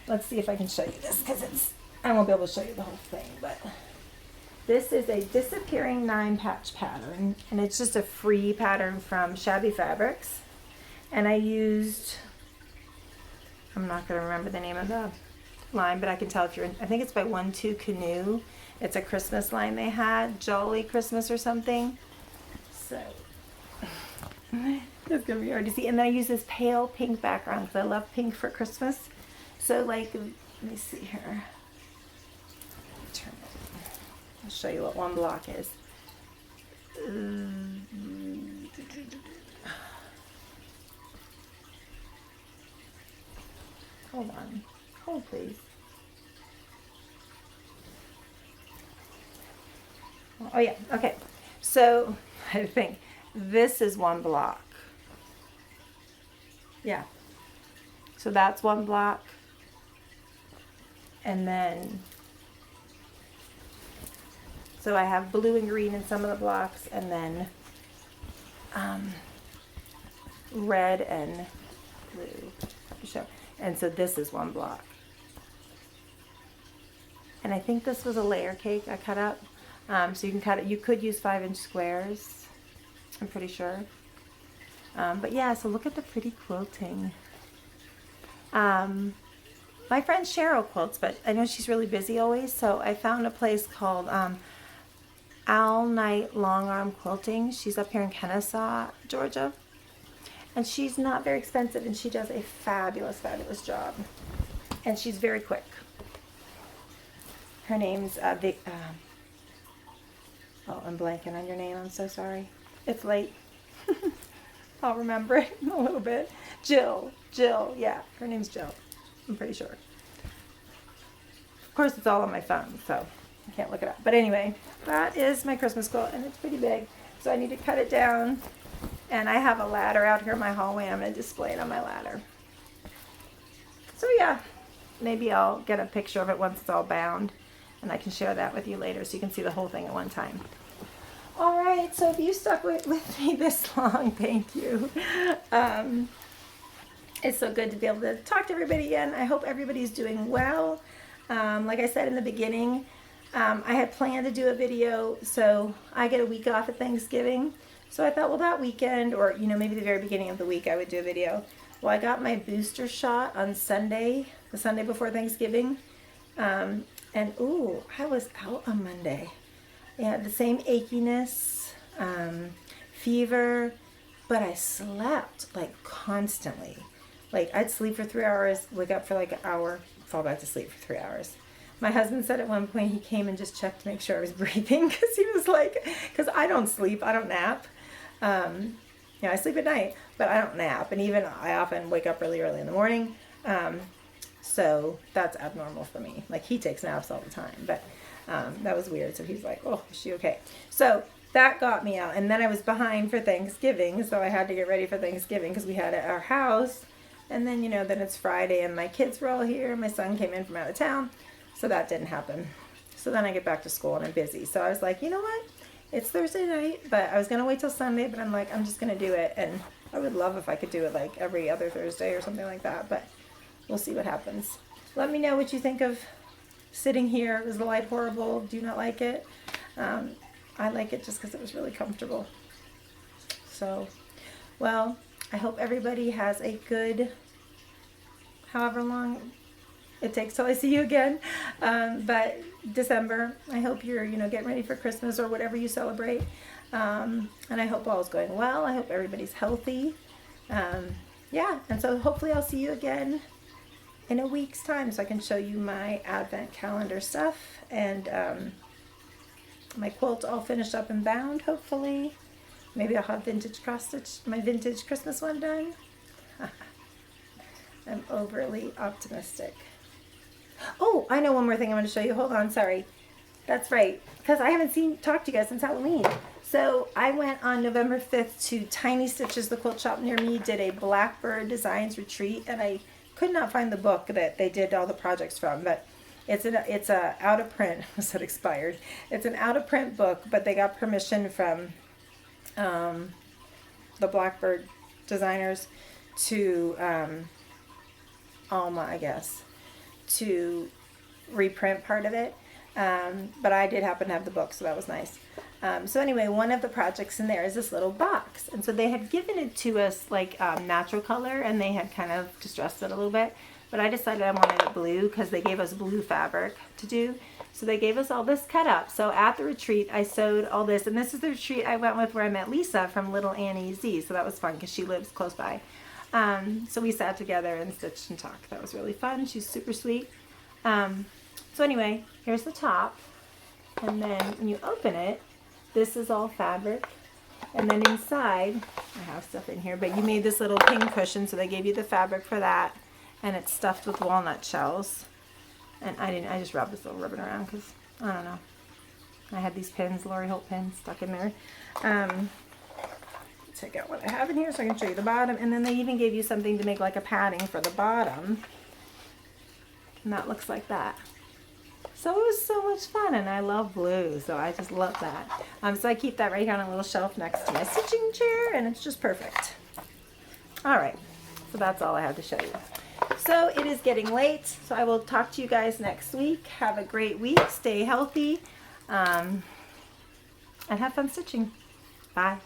[SPEAKER 1] let's see if I can show you this, because I won't be able to show you the whole thing, but this is a disappearing 9-patch pattern, and it's just a free pattern from Shabby Fabrics, and I used, I'm not going to remember the name of the line, but I can tell if you're in, I think it's by 1-2 Canoe. It's a Christmas line they had, Jolly Christmas or something. So it's gonna be hard to see. And then I use this pale pink background because I love pink for Christmas. So like, let me see here. Turn it. I'll show you what one block is. Hold on. Hold, please. Oh yeah, okay. So I think this is one block. Yeah. So that's one block. And then, so I have blue and green in some of the blocks, and then red and blue. And so this is one block. And I think this was a layer cake I cut up. So you can cut it, you could use 5-inch squares, I'm pretty sure. But yeah, so look at the pretty quilting. My friend Cheryl quilts, but I know she's really busy always, so I found a place called All Night Long Arm Quilting. She's up here in Kennesaw, Georgia. And she's not very expensive, and she does a fabulous, fabulous job. And she's very quick. Her name's oh, I'm blanking on your name. I'm so sorry. It's late. I'll remember it in a little bit. Jill, yeah. Her name's Jill. I'm pretty sure. Of course, it's all on my phone, so I can't look it up. But anyway, that is my Christmas quilt, and it's pretty big. So I need to cut it down. And I have a ladder out here in my hallway. I'm going to display it on my ladder. So yeah, maybe I'll get a picture of it once it's all bound, and I can share that with you later so you can see the whole thing at one time. All right, so if you stuck with me this long, thank you. It's so good to be able to talk to everybody again. I hope everybody's doing well. Like I said in the beginning, I had planned to do a video, so I get a week off at Thanksgiving. So I thought, well, that weekend, or maybe the very beginning of the week, I would do a video. Well, I got my booster shot on Sunday, the Sunday before Thanksgiving, and ooh, I was out on Monday. I had the same achiness, fever, but I slept like constantly. Like I'd sleep for 3 hours, wake up for like an hour, fall back to sleep for 3 hours. My husband said at one point he came and just checked to make sure I was breathing because he was like, because I don't sleep, I don't nap. I sleep at night, but I don't nap. And even I often wake up really early in the morning. So that's abnormal for me. Like he takes naps all the time, but that was weird. So he's like, oh, is she okay? So that got me out. And then I was behind for Thanksgiving. So I had to get ready for Thanksgiving because we had it at our house. And then, then it's Friday and my kids were all here. My son came in from out of town. So that didn't happen. So then I get back to school and I'm busy. So I was like, you know what? It's Thursday night, but I was going to wait till Sunday, but I'm like, I'm just going to do it. And I would love if I could do it like every other Thursday or something like that, but we'll see what happens. Let me know what you think of sitting here. Was the light horrible? Do you not like it? I like it just because it was really comfortable. So, well, I hope everybody has a good, however long it takes till I see you again. But December, I hope you're, getting ready for Christmas or whatever you celebrate. And I hope all is going well. I hope everybody's healthy. Yeah, and so hopefully I'll see you again in a week's time so I can show you my advent calendar stuff and my quilt all finished up and bound, hopefully. Maybe I'll have vintage cross stitch, my vintage Christmas one done. I'm overly optimistic. Oh, I know one more thing I want to show you. Hold on, sorry. That's right, because I haven't talked to you guys since Halloween. So I went on November 5th to Tiny Stitches, the quilt shop near me, did a Blackbird Designs retreat, and I could not find the book that they did all the projects from, but it's a out of print. I said expired. It's an out of print book, but they got permission from the Blackbird designers to Alma, I guess, to reprint part of it. But I did happen to have the book, so that was nice. So anyway, one of the projects in there is this little box. And so they had given it to us like natural color, and they had kind of distressed it a little bit. But I decided I wanted it blue because they gave us blue fabric to do. So they gave us all this cut up. So at the retreat, I sewed all this. And this is the retreat I went with where I met Lisa from Little Annie Z. So that was fun because she lives close by. So we sat together and stitched and talked. That was really fun. She's super sweet. So anyway, here's the top. And then when you open it, this is all fabric. And then inside, I have stuff in here, but you made this little pin cushion, so they gave you the fabric for that. And it's stuffed with walnut shells. And I just rubbed this little ribbon around because, I don't know. I had these pins, Lori Holt pins, stuck in there. Take out what I have in here so I can show you the bottom. And then they even gave you something to make like a padding for the bottom. And that looks like that. So it was so much fun, and I love blue, so I just love that. So I keep that right here on a little shelf next to my stitching chair, and it's just perfect. All right, so that's all I have to show you. So it is getting late, so I will talk to you guys next week. Have a great week, stay healthy, and have fun stitching. Bye.